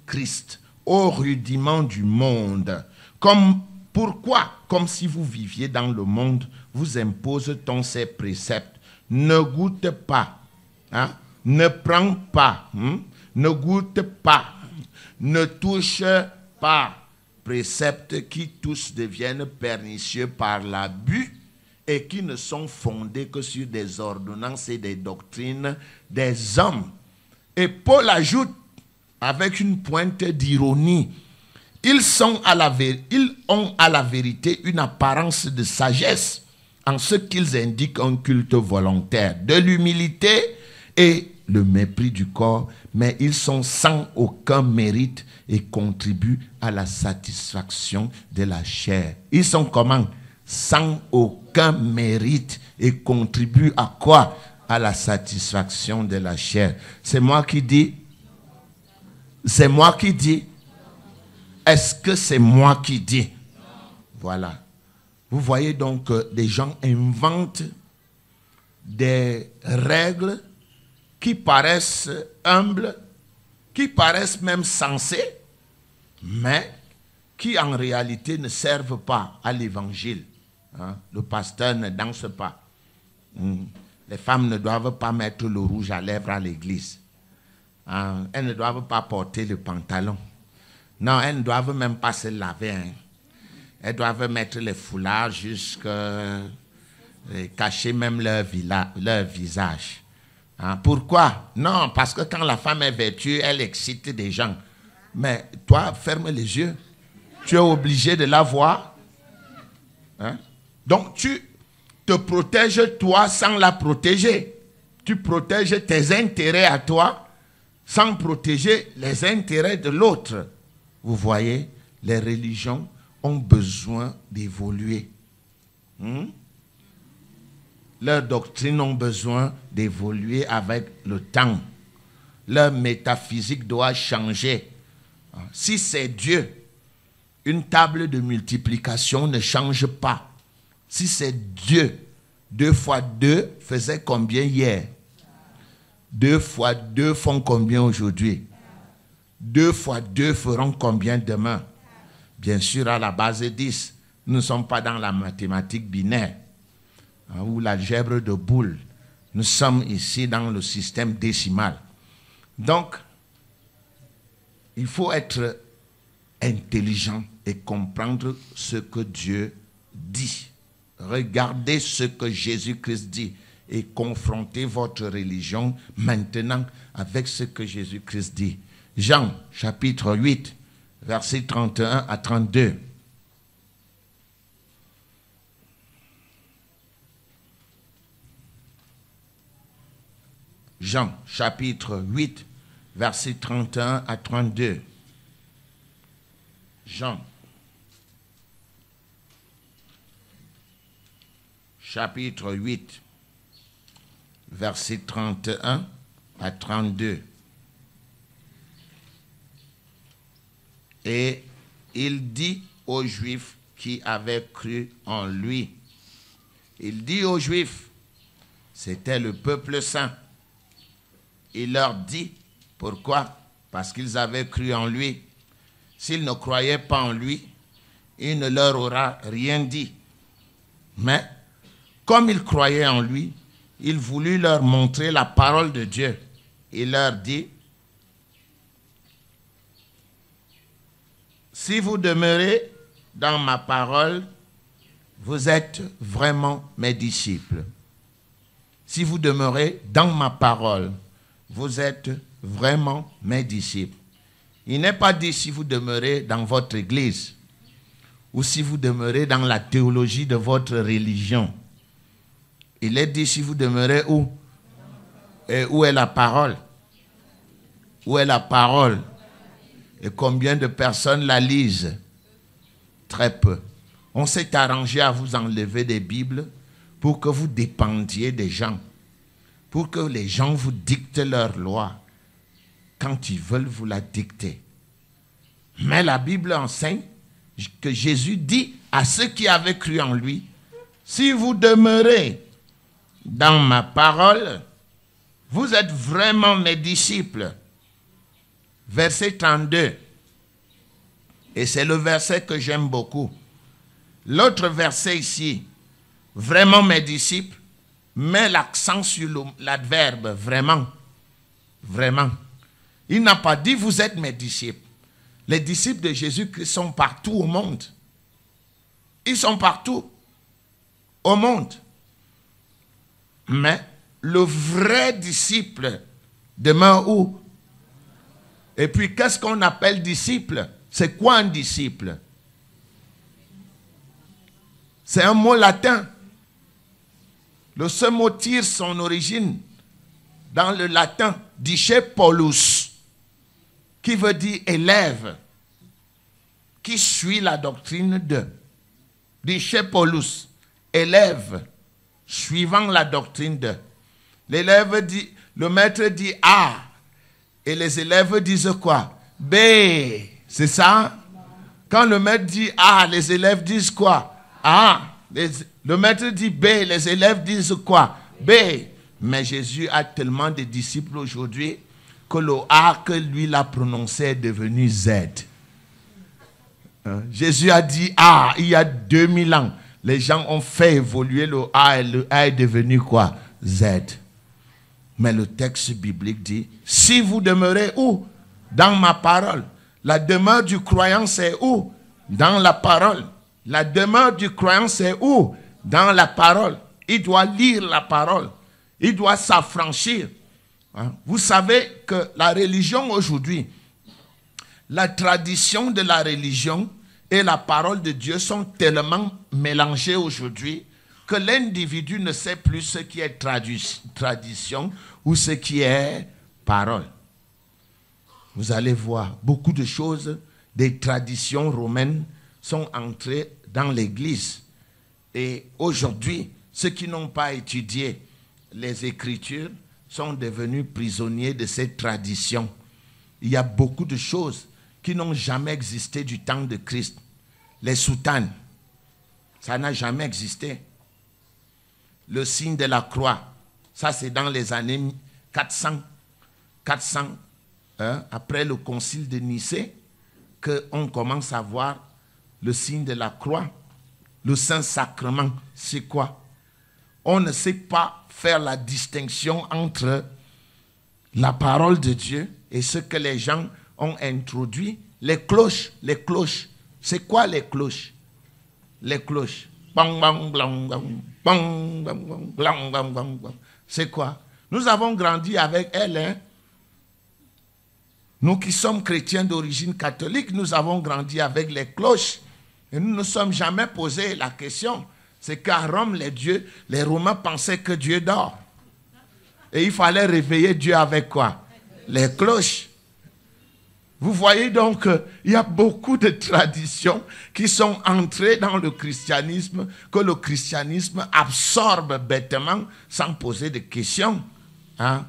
Christ au rudiment du monde, pourquoi, comme si vous viviez dans le monde, vous impose-t-on ces préceptes? Ne goûte pas, ne prends pas, ne goûte pas, ne touche pas. Préceptes qui tous deviennent pernicieux par l'abus et qui ne sont fondés que sur des ordonnances et des doctrines des hommes. Et Paul ajoute avec une pointe d'ironie, ils ont à la vérité une apparence de sagesse en ce qu'ils indiquent un culte volontaire, de l'humilité et le mépris du corps, mais ils sont sans aucun mérite et contribuent à la satisfaction de la chair. Ils sont comment? Sans aucun mérite et contribuent à quoi? À la satisfaction de la chair. C'est moi qui dis? C'est moi qui dis? Est-ce que c'est moi qui dis? Voilà. Vous voyez donc que des gens inventent des règles qui paraissent humbles, qui paraissent même sensées, mais qui en réalité ne servent pas à l'évangile. Le pasteur ne danse pas. Les femmes ne doivent pas mettre le rouge à lèvres à l'église. Elles ne doivent pas porter le pantalon. Non, elles ne doivent même pas se laver. Elles doivent mettre les foulards jusqu'à cacher même leur visage. Pourquoi? Non, parce que quand la femme est vêtue, elle excite des gens. Mais toi, ferme les yeux. Tu es obligé de la voir. Donc, tu te protèges toi sans la protéger. Tu protèges tes intérêts à toi sans protéger les intérêts de l'autre. Vous voyez, les religions ont besoin d'évoluer. Leurs doctrines ont besoin d'évoluer avec le temps. Leur métaphysique doit changer. Si c'est Dieu, une table de multiplication ne change pas. Si c'est Dieu, 2 fois 2 faisait combien hier? 2 fois 2 font combien aujourd'hui? 2 fois 2 feront combien demain? Bien sûr, à la base 10. Nous ne sommes pas dans la mathématique binaire ou l'algèbre de Boole. Nous sommes ici dans le système décimal. Donc, il faut être intelligent et comprendre ce que Dieu dit. Regardez ce que Jésus-Christ dit et confrontez votre religion maintenant avec ce que Jésus-Christ dit. Jean, chapitre 8, versets 31 à 32. Jean, chapitre 8, versets 31 à 32. Jean, chapitre 8, versets 31 à 32. Et il dit aux Juifs qui avaient cru en lui, il dit aux Juifs, c'était le peuple saint, il leur dit, pourquoi? Parce qu'ils avaient cru en lui. S'ils ne croyaient pas en lui, il ne leur aura rien dit. Mais, comme ils croyaient en lui, il voulut leur montrer la parole de Dieu. Il leur dit, si vous demeurez dans ma parole, vous êtes vraiment mes disciples. Si vous demeurez dans ma parole, vous êtes vraiment mes disciples. Il n'est pas dit si vous demeurez dans votre église ou si vous demeurez dans la théologie de votre religion. Il est dit si vous demeurez où? Et où est la parole? Où est la parole? Et combien de personnes la lisent? Très peu. On s'est arrangé à vous enlever des Bibles pour que vous dépendiez des gens, pour que les gens vous dictent leur loi quand ils veulent vous la dicter. Mais la Bible enseigne que Jésus dit à ceux qui avaient cru en lui, si vous demeurez dans ma parole, vous êtes vraiment mes disciples. Verset 32. Et c'est le verset que j'aime beaucoup. L'autre verset ici, vraiment mes disciples, met l'accent sur l'adverbe vraiment. Vraiment. Il n'a pas dit vous êtes mes disciples. Les disciples de Jésus-Christ sont partout au monde. Ils sont partout au monde. Mais le vrai disciple demeure où? Et puis qu'est-ce qu'on appelle disciple? C'est quoi un disciple? C'est un mot latin. Ce mot tire son origine dans le latin discepolus, qui veut dire élève, qui suit la doctrine de. Discepolus, élève, suivant la doctrine de. L'élève dit, le maître dit A, et les élèves disent quoi? B, c'est ça? Quand le maître dit A, les élèves disent quoi? A. Le maître dit B, les élèves disent quoi? B. Mais Jésus a tellement de disciples aujourd'hui que le A que lui l'a prononcé est devenu Z. Jésus a dit A il y a 2000 ans. Les gens ont fait évoluer le A et le A est devenu quoi? Z. Mais le texte biblique dit, si vous demeurez où? Dans ma parole. La demeure du croyant c'est où? Dans la parole. La demeure du croyant c'est où? Dans la parole. Il doit lire la parole. Il doit s'affranchir. Vous savez que la religion aujourd'hui, la tradition de la religion et la parole de Dieu sont tellement mélangées aujourd'hui que l'individu ne sait plus ce qui est tradition ou ce qui est parole. Vous allez voir, beaucoup de choses, des traditions romaines sont entrées dans l'Église. Et aujourd'hui, ceux qui n'ont pas étudié les Écritures sont devenus prisonniers de cette tradition. Il y a beaucoup de choses qui n'ont jamais existé du temps de Christ. Les soutanes, ça n'a jamais existé. Le signe de la croix, ça c'est dans les années 400 après le concile de Nicée, qu'on commence à voir le signe de la croix. Le Saint-Sacrement, c'est quoi? on ne sait pas faire la distinction entre la parole de Dieu et ce que les gens ont introduit. Les cloches. C'est quoi les cloches? Les cloches. Bang, bang, blang, bang, bang, bang, bang, blang, bang, bang, bang. C'est quoi? Nous avons grandi avec elle. Hein? Nous qui sommes chrétiens d'origine catholique, nous avons grandi avec les cloches. Et nous ne nous sommes jamais posé la question. C'est qu'à Rome, les Romains pensaient que Dieu dort. Et il fallait réveiller Dieu avec quoi? Les cloches. Vous voyez donc, il y a beaucoup de traditions qui sont entrées dans le christianisme, que le christianisme absorbe bêtement sans poser de questions. Hein?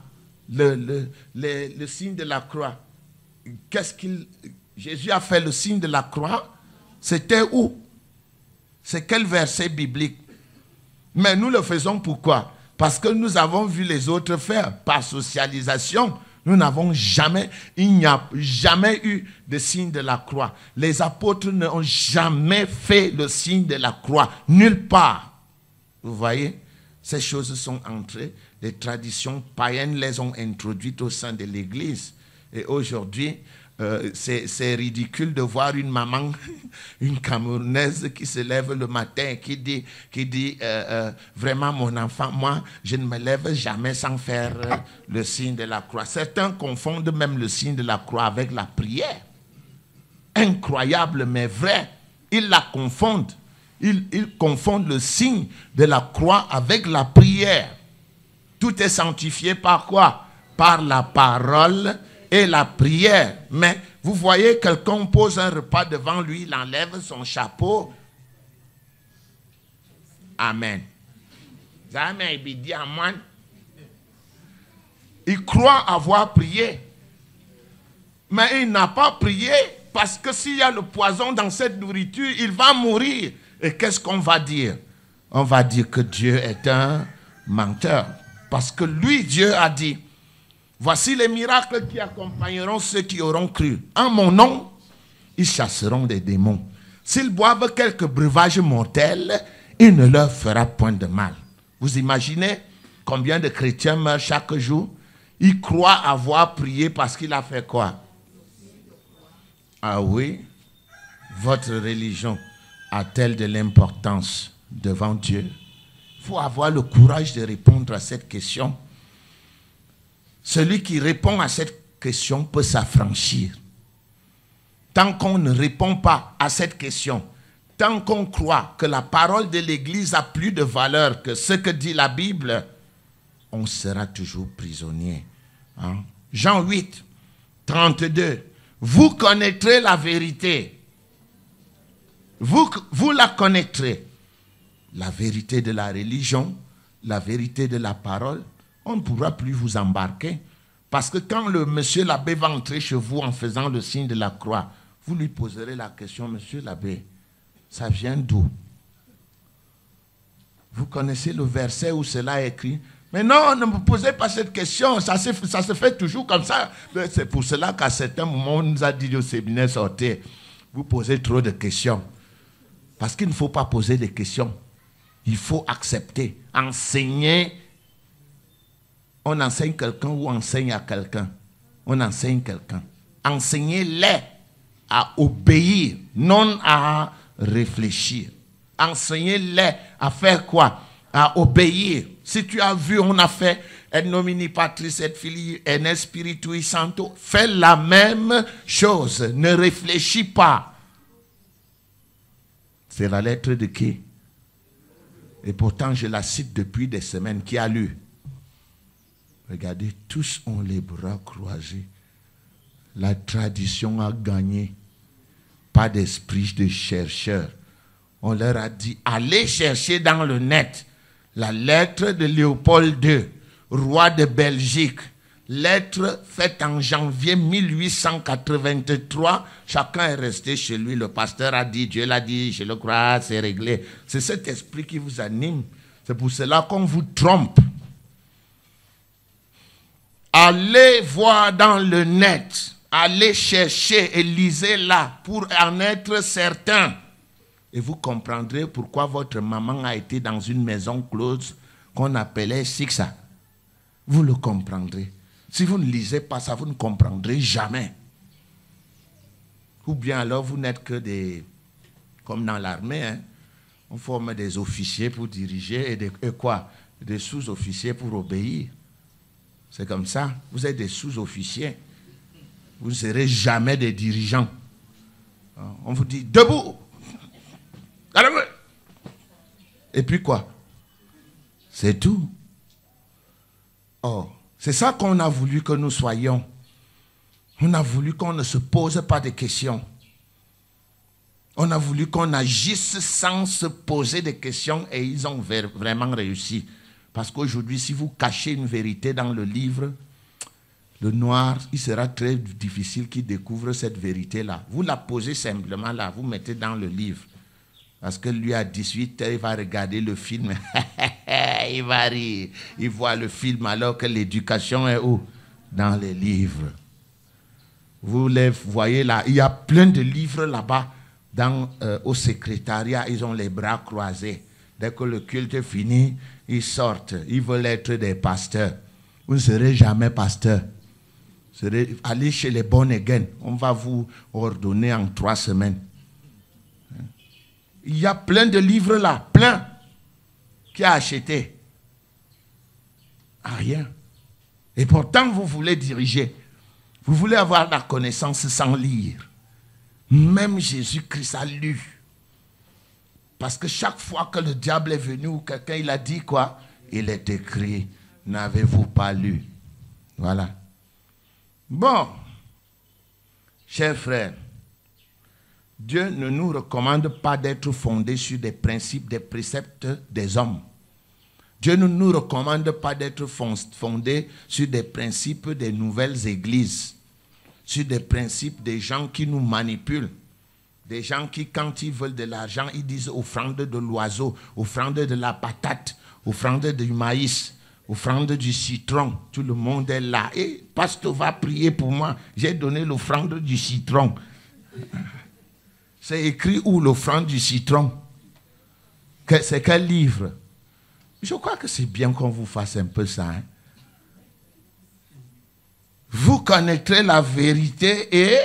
Le signe de la croix. Jésus a fait le signe de la croix. C'était où? C'est quel verset biblique? Mais nous le faisons pourquoi? Parce que nous avons vu les autres faire par socialisation. Nous n'avons jamais, il n'y a jamais eu de signe de la croix. Les apôtres n'ont jamais fait le signe de la croix, nulle part. Vous voyez, ces choses sont entrées, les traditions païennes les ont introduites au sein de l'Église. Et aujourd'hui, c'est ridicule de voir une maman, une Camerounaise qui se lève le matin, qui dit vraiment mon enfant, moi je ne me lève jamais sans faire le signe de la croix. Certains confondent même le signe de la croix avec la prière. Incroyable mais vrai. Ils la confondent. Ils confondent le signe de la croix avec la prière. Tout est sanctifié par quoi? Par la parole et la prière. Mais vous voyez, quelqu'un pose un repas devant lui, il enlève son chapeau. Amen. Il croit avoir prié. Mais il n'a pas prié parce que s'il y a le poison dans cette nourriture, il va mourir. Et qu'est-ce qu'on va dire? On va dire que Dieu est un menteur. Parce que lui, Dieu a dit, voici les miracles qui accompagneront ceux qui auront cru. En mon nom, ils chasseront des démons. S'ils boivent quelques breuvages mortels, il ne leur fera point de mal. Vous imaginez combien de chrétiens meurent chaque jour? Ils croient avoir prié parce qu'il a fait quoi? Ah oui, votre religion a-t-elle de l'importance devant Dieu? Il faut avoir le courage de répondre à cette question. Celui qui répond à cette question peut s'affranchir. Tant qu'on ne répond pas à cette question, tant qu'on croit que la parole de l'Église a plus de valeur que ce que dit la Bible, on sera toujours prisonnier. Hein? Jean 8, 32. Vous connaîtrez la vérité. Vous la connaîtrez. La vérité de la religion, la vérité de la parole. On ne pourra plus vous embarquer. Parce que quand le monsieur l'abbé va entrer chez vous en faisant le signe de la croix, vous lui poserez la question, monsieur l'abbé, ça vient d'où? Vous connaissez le verset où cela est écrit? Mais non, ne me posez pas cette question, ça se fait toujours comme ça. C'est pour cela qu'à certains moments, on nous a dit au séminaire, sortez, vous posez trop de questions. Parce qu'il ne faut pas poser de questions. Il faut accepter, enseigner. On enseigne quelqu'un ou on enseigne à quelqu'un? On enseigne quelqu'un. Enseignez-les à obéir, non à réfléchir. Enseignez-les à faire quoi? À obéir. Si tu as vu, on a fait et nomini Patris et Filii et Spiritui Sancto, fais la même chose. Ne réfléchis pas. C'est la lettre de qui? Et pourtant, je la cite depuis des semaines. Qui a lu? Regardez, tous ont les bras croisés. La tradition a gagné. Pas d'esprit de chercheurs. On leur a dit, allez chercher dans le net la lettre de Léopold II, roi de Belgique. Lettre faite en janvier 1883. Chacun est resté chez lui. Le pasteur a dit, Dieu l'a dit, je le crois, c'est réglé. C'est cet esprit qui vous anime. C'est pour cela qu'on vous trompe. Allez voir dans le net. Allez chercher et lisez là pour en être certain. Et vous comprendrez pourquoi votre maman a été dans une maison close qu'on appelait Sixa. Vous le comprendrez. Si vous ne lisez pas ça, vous ne comprendrez jamais. Ou bien alors vous n'êtes que des... Comme dans l'armée, hein, on forme des officiers pour diriger et quoi? Des sous-officiers pour obéir. C'est comme ça. Vous êtes des sous-officiers. Vous ne serez jamais des dirigeants. On vous dit debout. Et puis quoi? C'est tout. Oh, c'est ça qu'on a voulu que nous soyons. On a voulu qu'on ne se pose pas de questions. On a voulu qu'on agisse sans se poser de questions et ils ont vraiment réussi. Parce qu'aujourd'hui, si vous cachez une vérité dans le livre, le noir, il sera très difficile qu'il découvre cette vérité-là. Vous la posez simplement là, vous mettez dans le livre. Parce que lui, à 18 ans, il va regarder le film. Il va rire. Il voit le film alors que l'éducation est où? Dans les livres. Vous les voyez là, il y a plein de livres là-bas. Au secrétariat, ils ont les bras croisés. Dès que le culte est fini, ils sortent. Ils veulent être des pasteurs. Vous ne serez jamais pasteur. Allez chez les born again. On va vous ordonner en 3 semaines. Il y a plein de livres là, plein. Qui a acheté? Rien. Et pourtant, vous voulez diriger. Vous voulez avoir la connaissance sans lire. Même Jésus-Christ a lu. Parce que chaque fois que le diable est venu ou quelqu'un, il a dit quoi? Il est écrit, n'avez-vous pas lu? Voilà. Bon, chers frères, Dieu ne nous recommande pas d'être fondés sur des principes, des préceptes des hommes. Dieu ne nous recommande pas d'être fondés sur des principes des nouvelles églises, sur des principes des gens qui nous manipulent, des gens qui, quand ils veulent de l'argent, ils disent offrande de l'oiseau, offrande de la patate, offrande du maïs, offrande du citron. Tout le monde est là. Et pasteur va prier pour moi. J'ai donné l'offrande du citron. C'est écrit où l'offrande du citron? C'est quel livre? Je crois que c'est bien qu'on vous fasse un peu ça. Hein? Vous connaîtrez la vérité et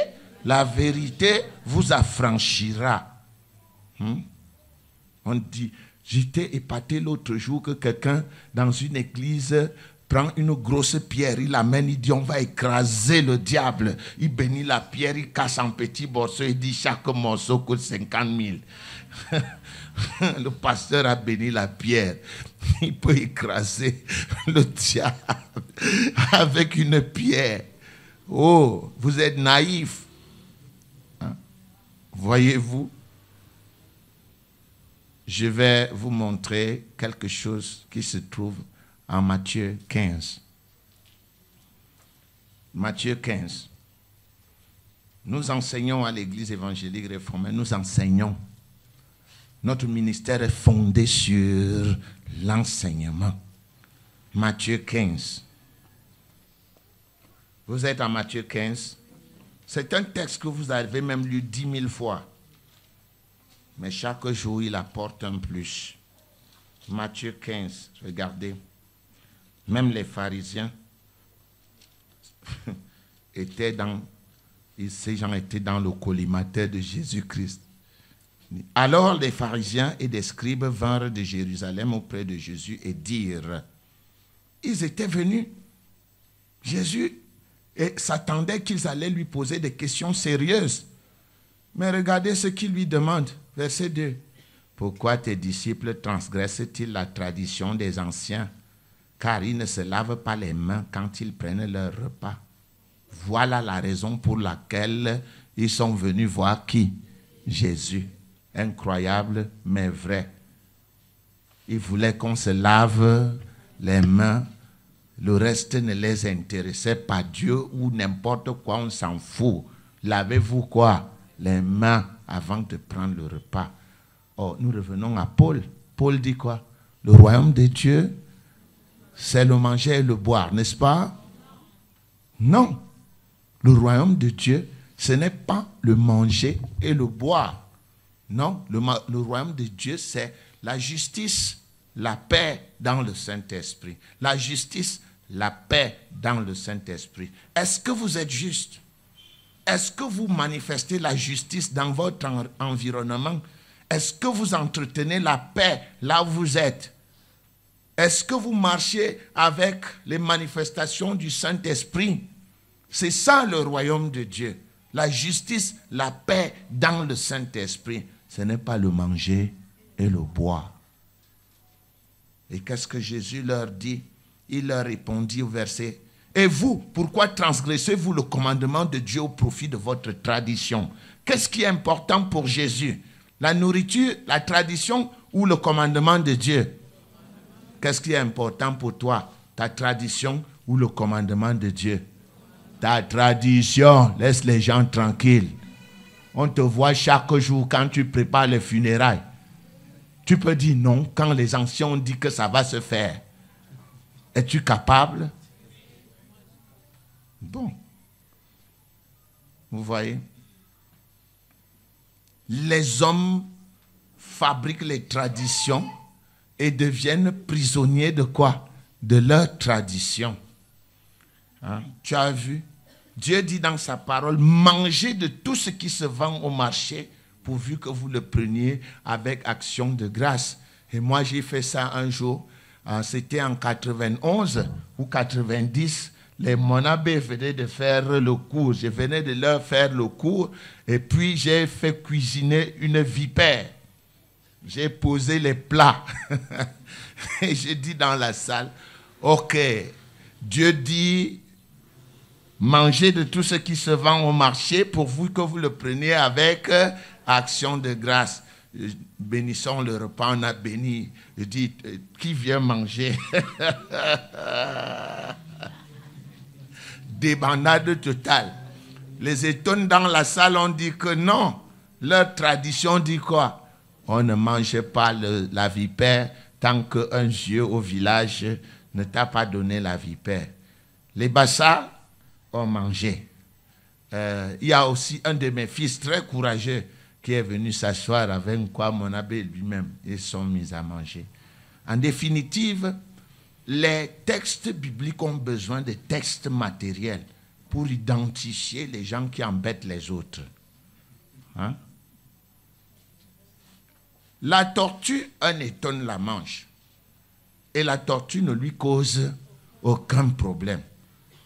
la vérité vous affranchira. On dit, j'étais épaté l'autre jour que quelqu'un dans une église prend une grosse pierre, il l'amène, il dit on va écraser le diable. Il bénit la pierre, il casse en petits morceaux, il dit chaque morceau coûte 50 000. Le pasteur a béni la pierre. Il peut écraser le diable avec une pierre. Oh, vous êtes naïf. Hein? Voyez-vous, je vais vous montrer quelque chose qui se trouve en Matthieu 15. Matthieu 15. Nous enseignons à l'église évangélique réformée, nous enseignons. Notre ministère est fondé sur l'enseignement. Matthieu 15. Vous êtes en Matthieu 15. C'est un texte que vous avez même lu 10 000 fois. Mais chaque jour, il apporte un plus. Matthieu 15, regardez. Même les pharisiens étaient ces gens étaient dans le collimateur de Jésus-Christ. Alors les pharisiens et des scribes vinrent de Jérusalem auprès de Jésus et dirent, ils étaient venus. Jésus s'attendait qu'ils allaient lui poser des questions sérieuses. Mais regardez ce qu'ils lui demandent. Verset 2. Pourquoi tes disciples transgressent-ils la tradition des anciens? Car ils ne se lavent pas les mains quand ils prennent leur repas. Voilà la raison pour laquelle ils sont venus voir qui? Jésus. Incroyable, mais vrai. Ils voulaient qu'on se lave les mains. Le reste ne les intéressait pas. Dieu ou n'importe quoi, on s'en fout. Lavez-vous quoi? Les mains avant de prendre le repas. Oh, nous revenons à Paul. Paul dit quoi? Le royaume de Dieu, c'est le manger et le boire, n'est-ce pas? Non. Le royaume de Dieu, ce n'est pas le manger et le boire. Non, le royaume de Dieu, c'est la justice, la paix dans le Saint-Esprit. La justice, la paix dans le Saint-Esprit. Est-ce que vous êtes juste? Est-ce que vous manifestez la justice dans votre environnement? Est-ce que vous entretenez la paix là où vous êtes? Est-ce que vous marchez avec les manifestations du Saint-Esprit? C'est ça le royaume de Dieu. La justice, la paix dans le Saint-Esprit. Ce n'est pas le manger et le boire. Et qu'est-ce que Jésus leur dit? Il leur répondit au verset: et vous, pourquoi transgressez-vous le commandement de Dieu au profit de votre tradition? Qu'est-ce qui est important pour Jésus? La nourriture, la tradition ou le commandement de Dieu? Qu'est-ce qui est important pour toi? Ta tradition ou le commandement de Dieu? Ta tradition. Laisse les gens tranquilles. On te voit chaque jour quand tu prépares les funérailles. Tu peux dire non quand les anciens ont dit que ça va se faire. Es-tu capable? Bon. Vous voyez? Les hommes fabriquent les traditions et deviennent prisonniers de quoi? De leur tradition. Hein? Tu as vu? Dieu dit dans sa parole: mangez de tout ce qui se vend au marché, pourvu que vous le preniez avec action de grâce. Et moi, j'ai fait ça un jour. C'était en 91 ou 90. Les Monabés venaient de faire le cours. Je venais de leur faire le cours. Et puis, j'ai fait cuisiner une vipère. J'ai posé les plats. Et j'ai dit dans la salle: ok, Dieu dit: mangez de tout ce qui se vend au marché, pourvu que vous le preniez avec action de grâce. Bénissons le repas, on a béni. Je dis: qui vient manger? Débandade totale. Les étonnes dans la salle ont dit que non. Leur tradition dit quoi? On ne mange pas la vipère tant qu'un vieux au village ne t'a pas donné la vipère. Les Bassas ont mangé. Il y a aussi un de mes fils très courageux qui est venu s'asseoir avec quoi mon abbé lui-même. Ils sont mis à manger. En définitive, les textes bibliques ont besoin de textes matériels pour identifier les gens qui embêtent les autres. Hein? La tortue, un étonne la mange. Et la tortue ne lui cause aucun problème.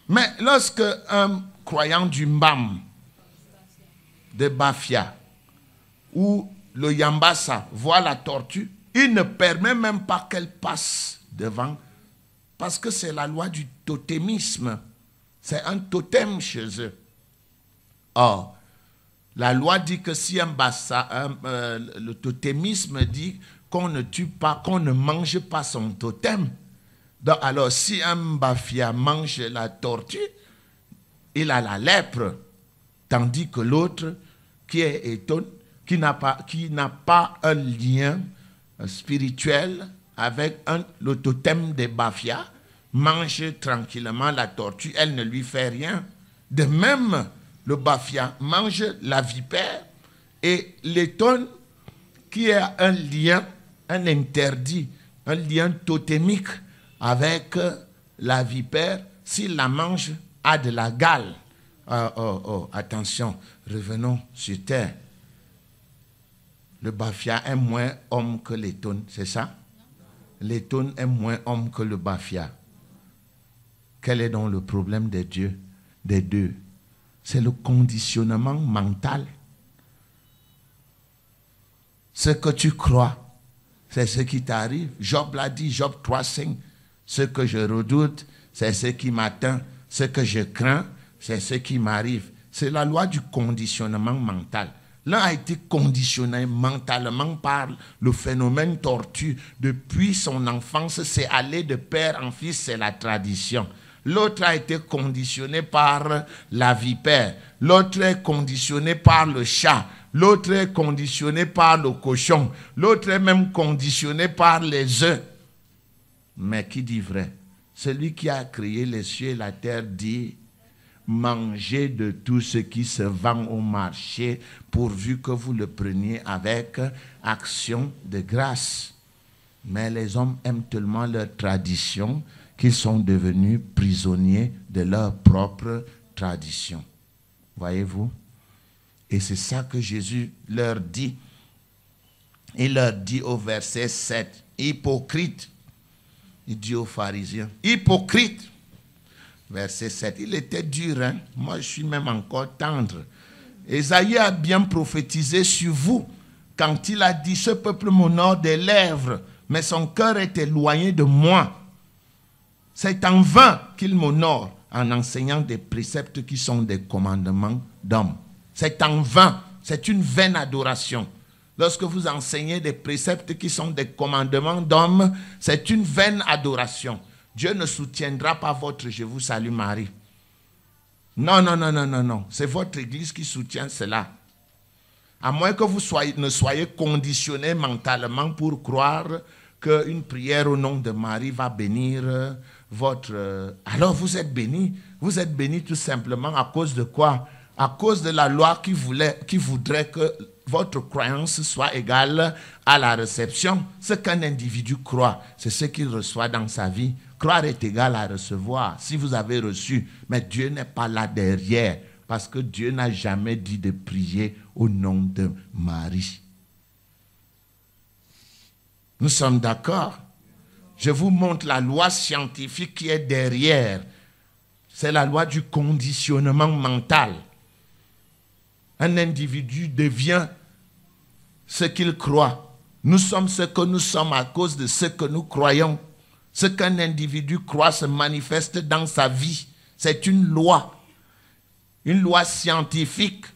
Mais lorsque un croyant du Mbam, de Bafia, ou le Yambassa voit la tortue, il ne permet même pas qu'elle passe devant, parce que c'est la loi du totémisme. C'est un totem chez eux. Or, la loi dit que si le totémisme dit qu'on ne tue pas, qu'on ne mange pas son totem. Donc, alors, si un Bafia mange la tortue, il a la lèpre, tandis que l'autre, qui est étonné, qui n'a pas un lien spirituel avec le totem des Bafia, mange tranquillement la tortue, elle ne lui fait rien. De même, le Bafia mange la vipère et l'étonne qui a un lien, un interdit, un lien totémique avec la vipère, s'il la mange, a de la gale. Attention, revenons sur terre. Le Bafia est moins homme que l'étonne, c'est ça? L'étonne est moins homme que le Bafia. Quel est donc le problème des deux? C'est le conditionnement mental. Ce que tu crois, c'est ce qui t'arrive. Job l'a dit, Job 3,5. Ce que je redoute, c'est ce qui m'atteint. Ce que je crains, c'est ce qui m'arrive. C'est la loi du conditionnement mental. L'un a été conditionné mentalement par le phénomène tortue. Depuis son enfance, c'est aller de père en fils, c'est la tradition. L'autre a été conditionné par la vipère. L'autre est conditionné par le chat. L'autre est conditionné par le cochon. L'autre est même conditionné par les œufs. Mais qui dit vrai? Celui qui a créé les cieux et la terre dit: mangez de tout ce qui se vend au marché, pourvu que vous le preniez avec action de grâce. Mais les hommes aiment tellement leur tradition qu'ils sont devenus prisonniers de leur propre tradition. Voyez-vous? Et c'est ça que Jésus leur dit. Il leur dit au verset 7, hypocrite. Il dit aux pharisiens, hypocrite. Verset 7, il était dur, hein? Moi je suis même encore tendre. Ésaïe a bien prophétisé sur vous quand il a dit, ce peuple m'honore des lèvres, mais son cœur est éloigné de moi. C'est en vain qu'il m'honore en enseignant des préceptes qui sont des commandements d'hommes. C'est en vain, c'est une vaine adoration. Lorsque vous enseignez des préceptes qui sont des commandements d'hommes, c'est une vaine adoration. Dieu ne soutiendra pas votre « Je vous salue Marie ». Non, non, non, non, non, non. C'est votre église qui soutient cela. À moins que vous ne soyez conditionné mentalement pour croire qu'une prière au nom de Marie va bénir votre... Alors vous êtes béni. Vous êtes béni tout simplement à cause de quoi? À cause de la loi qui voudrait que votre croyance soit égale à la réception. Ce qu'un individu croit, c'est ce qu'il reçoit dans sa vie. Croire est égal à recevoir. Si vous avez reçu, mais Dieu n'est pas là derrière, parce que Dieu n'a jamais dit de prier au nom de Marie. Nous sommes d'accord? Je vous montre la loi scientifique qui est derrière. C'est la loi du conditionnement mental. Un individu devient ce qu'il croit. Nous sommes ce que nous sommes à cause de ce que nous croyons. Ce qu'un individu croit se manifeste dans sa vie. C'est une loi scientifique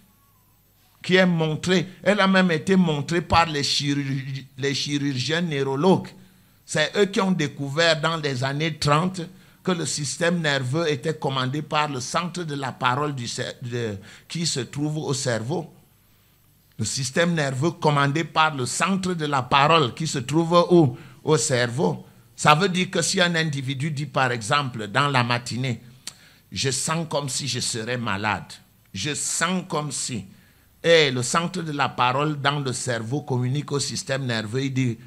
qui est montrée. Elle a même été montrée par les chirurgiens neurologues. C'est eux qui ont découvert dans les années 30 que le système nerveux était commandé par le centre de la parole qui se trouve au cerveau. Le système nerveux commandé par le centre de la parole qui se trouve au cerveau. Ça veut dire que si un individu dit par exemple dans la matinée, je sens comme si je serais malade, je sens comme si, et le centre de la parole dans le cerveau communique au système nerveux, il dit,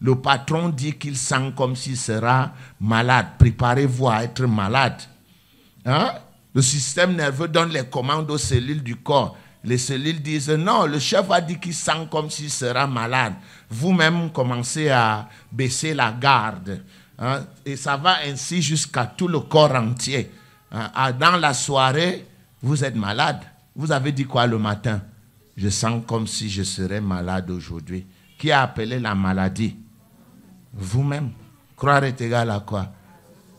le patron dit qu'il sent comme s'il sera malade, préparez-vous à être malade. Hein? Le système nerveux donne les commandes aux cellules du corps. Les cellules disent, non, le chef a dit qu'il sent comme s'il sera malade. Vous-même commencez à baisser la garde. Hein? Et ça va ainsi jusqu'à tout le corps entier. Hein? Dans la soirée, vous êtes malade. Vous avez dit quoi le matin? Je sens comme si je serais malade aujourd'hui. Qui a appelé la maladie? Vous-même. Croire est égal à quoi?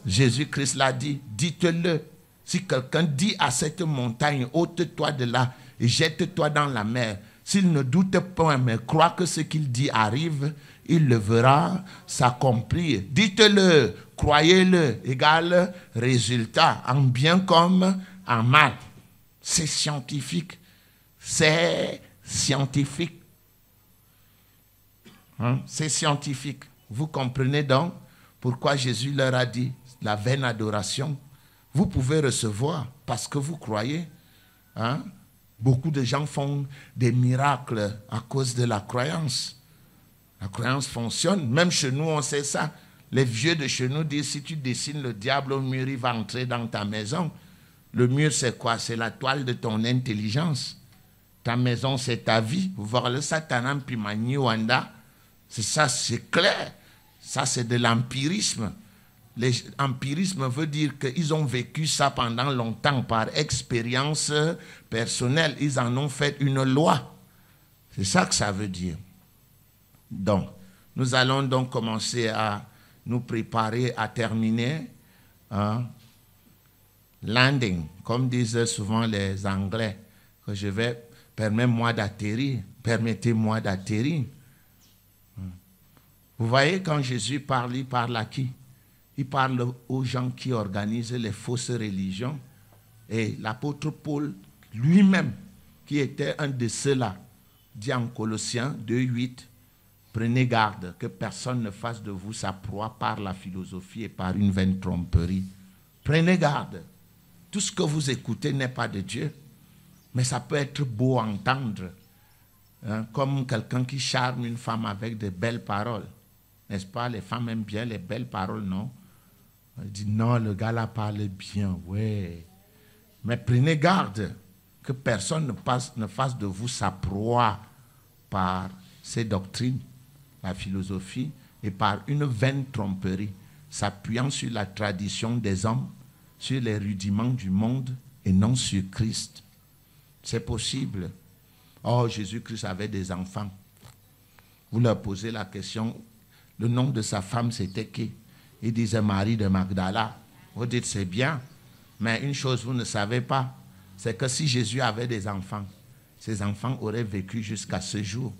Jésus-Christ l'a dit, dites-le. Si quelqu'un dit à cette montagne, ôte-toi de là et jette-toi dans la mer, s'il ne doute pas, mais croit que ce qu'il dit arrive, il le verra s'accomplir. Dites-le, croyez-le, égal résultat, en bien comme en mal. C'est scientifique. C'est scientifique. Hein? C'est scientifique. Vous comprenez donc pourquoi Jésus leur a dit la vaine adoration. Vous pouvez recevoir parce que vous croyez. Hein? Beaucoup de gens font des miracles à cause de la croyance. La croyance fonctionne. Même chez nous, on sait ça. Les vieux de chez nous disent, si tu dessines le diable au mur, il va entrer dans ta maison. Le mur, c'est quoi? C'est la toile de ton intelligence. Ta maison, c'est ta vie. Vous voyez le Satan Pimani Wanda. C'est ça, c'est clair. Ça, c'est de l'empirisme. L'empirisme veut dire qu'ils ont vécu ça pendant longtemps par expérience personnelle. Ils en ont fait une loi. C'est ça que ça veut dire. Donc, nous allons donc commencer à nous préparer à terminer. Hein, landing, comme disent souvent les Anglais, que je vais, permettez-moi d'atterrir. Permettez-moi d'atterrir. Vous voyez, quand Jésus parle, il parle à qui? Il parle aux gens qui organisent les fausses religions. Et l'apôtre Paul lui-même, qui était un de ceux-là, dit en Colossiens 2:8, prenez garde que personne ne fasse de vous sa proie par la philosophie et par une vaine tromperie. Prenez garde. Tout ce que vous écoutez n'est pas de Dieu, mais ça peut être beau à entendre. Hein, comme quelqu'un qui charme une femme avec de belles paroles. N'est-ce pas? Les femmes aiment bien les belles paroles, non? On dit non, le gars là parle bien, ouais. Mais prenez garde que personne ne fasse de vous sa proie par ses doctrines, la philosophie, et par une vaine tromperie, s'appuyant sur la tradition des hommes, sur les rudiments du monde et non sur Christ. C'est possible. Oh, Jésus-Christ avait des enfants. Vous leur posez la question, le nom de sa femme c'était qui? Il disait Marie de Magdala. Vous dites c'est bien, mais une chose vous ne savez pas, c'est que si Jésus avait des enfants, ses enfants auraient vécu jusqu'à ce jour.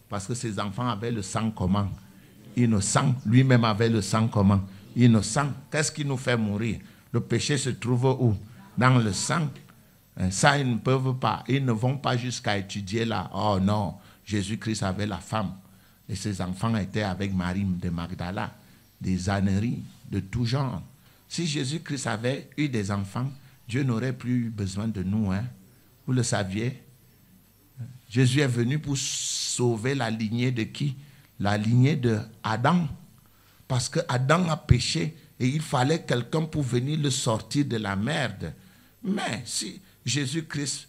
Parce que ses enfants avaient le sang comment? Innocent. Lui-même avait le sang comment? Innocent. Qu'est-ce qui nous fait mourir? Le péché se trouve où? Dans le sang. Ça, ils ne peuvent pas. Ils ne vont pas jusqu'à étudier là. Oh non, Jésus-Christ avait la femme. Et ses enfants étaient avec Marie de Magdala. Des âneries de tout genre. Si Jésus-Christ avait eu des enfants, Dieu n'aurait plus besoin de nous. Hein? Vous le saviez? Jésus est venu pour sauver la lignée de qui? La lignée de Adam. Parce que Adam a péché et il fallait quelqu'un pour venir le sortir de la merde. Mais si Jésus-Christ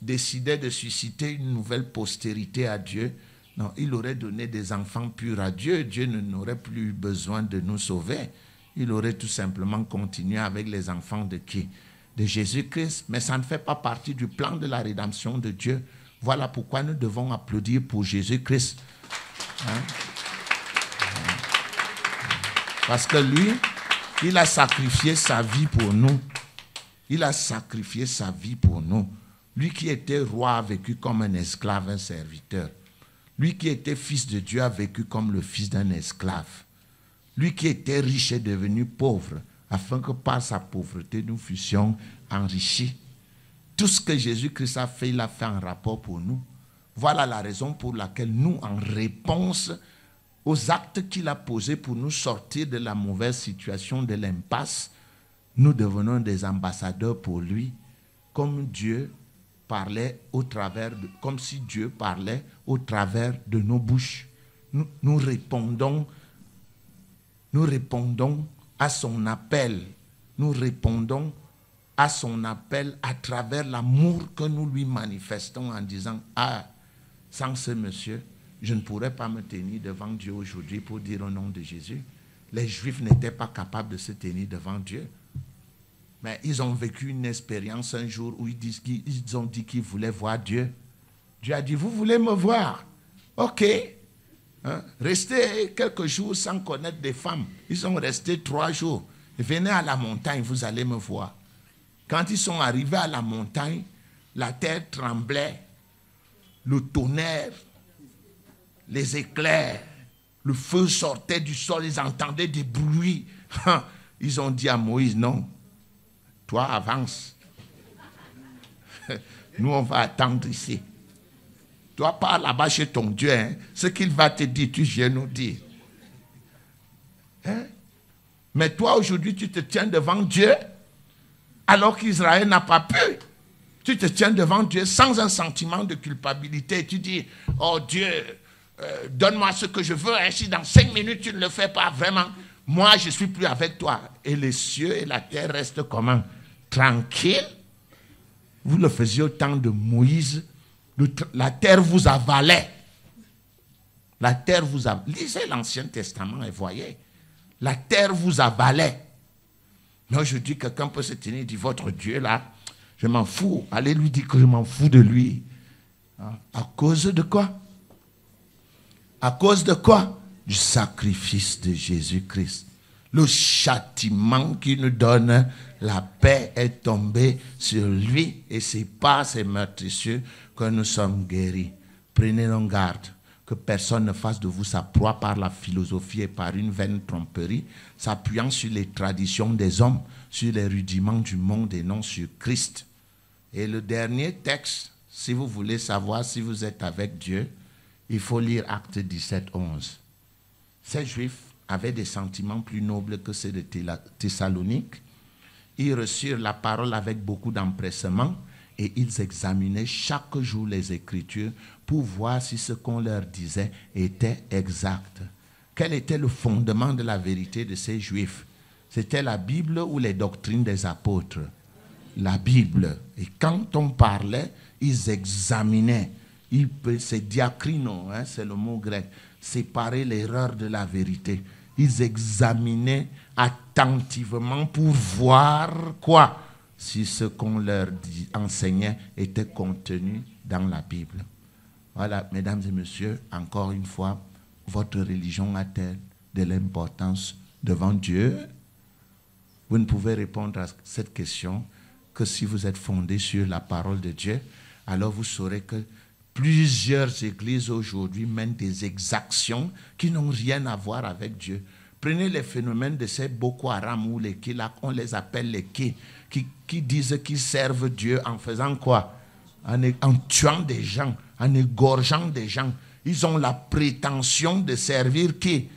décidait de susciter une nouvelle postérité à Dieu, non, il aurait donné des enfants purs à Dieu. Dieu n'aurait plus besoin de nous sauver. Il aurait tout simplement continué avec les enfants de qui? De Jésus-Christ. Mais ça ne fait pas partie du plan de la rédemption de Dieu. Voilà pourquoi nous devons applaudir pour Jésus-Christ. Hein? Parce que lui, il a sacrifié sa vie pour nous. Il a sacrifié sa vie pour nous. Lui qui était roi a vécu comme un esclave, un serviteur. Lui qui était fils de Dieu a vécu comme le fils d'un esclave. Lui qui était riche est devenu pauvre, afin que par sa pauvreté nous fussions enrichis. Tout ce que Jésus-Christ a fait, il a fait en rapport pour nous. Voilà la raison pour laquelle nous, en réponse aux actes qu'il a posés pour nous sortir de la mauvaise situation, de l'impasse, nous devenons des ambassadeurs pour lui, comme Dieu parlait au travers comme si Dieu parlait au travers de nos bouches. Nous répondons à son appel. Nous répondons à son appel à travers l'amour que nous lui manifestons en disant « Ah, sans ce monsieur, je ne pourrais pas me tenir devant Dieu aujourd'hui pour dire au nom de Jésus. » Les Juifs n'étaient pas capables de se tenir devant Dieu. Mais ils ont vécu une expérience un jour où ils ont dit qu'ils voulaient voir Dieu. Dieu a dit, vous voulez me voir? Ok. Hein? Restez quelques jours sans connaître des femmes. Ils sont restés 3 jours. Venez à la montagne, vous allez me voir. Quand ils sont arrivés à la montagne, la terre tremblait. Le tonnerre, les éclairs, le feu sortait du sol, ils entendaient des bruits. Ils ont dit à Moïse, non. Toi, avance. Nous, on va attendre ici. Toi, pars là-bas chez ton Dieu. Hein. Ce qu'il va te dire, tu viens nous dire. Hein? Mais toi, aujourd'hui, tu te tiens devant Dieu, alors qu'Israël n'a pas pu. Tu te tiens devant Dieu sans un sentiment de culpabilité. Tu dis, oh Dieu, donne-moi ce que je veux. Hein. Si dans 5 minutes, tu ne le fais pas vraiment, moi, je ne suis plus avec toi. Et les cieux et la terre restent comment? Tranquilles. Vous le faisiez au temps de Moïse. La terre vous avalait. La terre vous avalait. Lisez l'Ancien Testament et voyez. La terre vous avalait. Mais aujourd'hui, quelqu'un peut se tenir et dire, votre Dieu là, je m'en fous. Allez lui dire que je m'en fous de lui. À cause de quoi? À cause de quoi? Du sacrifice de Jésus-Christ. Le châtiment qui nous donne la paix est tombé sur lui et c'est par ses meurtrissures que nous sommes guéris. Prenez donc garde que personne ne fasse de vous sa proie par la philosophie et par une vaine tromperie, s'appuyant sur les traditions des hommes, sur les rudiments du monde et non sur Christ. Et le dernier texte, si vous voulez savoir si vous êtes avec Dieu, il faut lire Actes 17, 11. Ces Juifs avaient des sentiments plus nobles que ceux de Thessalonique. Ils reçurent la parole avec beaucoup d'empressement et ils examinaient chaque jour les Écritures pour voir si ce qu'on leur disait était exact. quel était le fondement de la vérité de ces Juifs? C'était la Bible ou les doctrines des apôtres? La Bible. Et quand on parlait, ils examinaient. C'est diacrino, hein, c'est le mot grec. Séparer l'erreur de la vérité. Ils examinaient attentivement pour voir quoi? Si ce qu'on leur enseignait était contenu dans la Bible. Voilà, mesdames et messieurs, encore une fois, votre religion a-t-elle de l'importance devant Dieu? Vous ne pouvez répondre à cette question que si vous êtes fondé sur la parole de Dieu. Alors vous saurez que plusieurs églises aujourd'hui mènent des exactions qui n'ont rien à voir avec Dieu. Prenez les phénomènes de ces Boko Haram ou les Kila, on les appelle les Ké, qui disent qu'ils servent Dieu en faisant quoi? En tuant des gens, en égorgeant des gens. Ils ont la prétention de servir qui?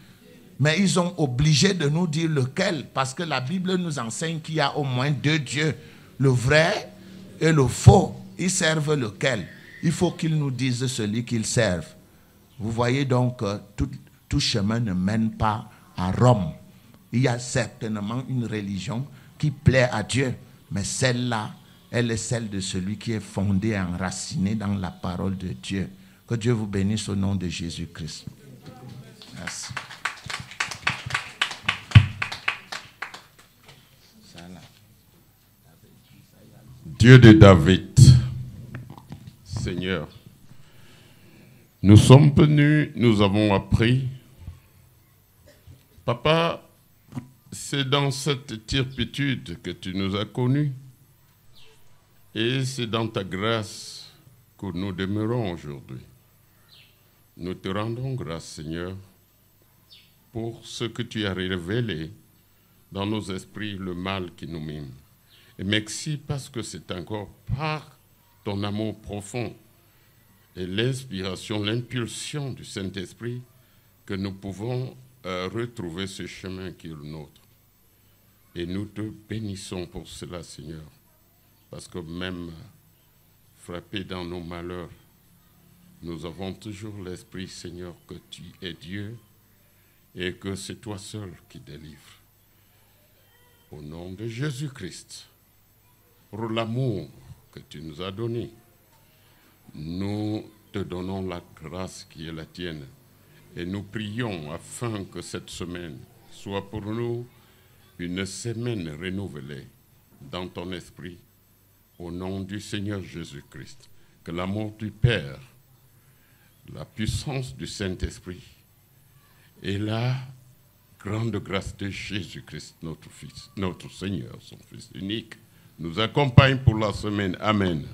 Mais ils sont obligés de nous dire lequel, parce que la Bible nous enseigne qu'il y a au moins deux dieux, le vrai et le faux. Ils servent lequel? Il faut qu'ils nous disent celui qu'ils servent. Vous voyez donc, tout chemin ne mène pas à Rome. Il y a certainement une religion qui plaît à Dieu, mais celle-là, elle est celle de celui qui est fondé et enraciné dans la parole de Dieu. Que Dieu vous bénisse au nom de Jésus-Christ. Merci. Dieu de David, Seigneur, nous sommes venus, nous avons appris. Papa, c'est dans cette turpitude que tu nous as connus. Et c'est dans ta grâce que nous demeurons aujourd'hui. Nous te rendons grâce, Seigneur, pour ce que tu as révélé dans nos esprits, le mal qui nous mine. Et merci parce que c'est encore par ton amour profond et l'inspiration, l'impulsion du Saint-Esprit que nous pouvons retrouver ce chemin qui est le nôtre. Et nous te bénissons pour cela, Seigneur, parce que même frappés dans nos malheurs, nous avons toujours l'esprit, Seigneur, que tu es Dieu et que c'est toi seul qui délivre. Au nom de Jésus-Christ, pour l'amour que tu nous as donné, nous te donnons la grâce qui est la tienne et nous prions afin que cette semaine soit pour nous une semaine renouvelée dans ton esprit. Au nom du Seigneur Jésus-Christ, que l'amour du Père, la puissance du Saint-Esprit et la grande grâce de Jésus-Christ, notre Fils, notre Seigneur, son Fils unique, nous accompagne pour la semaine. Amen.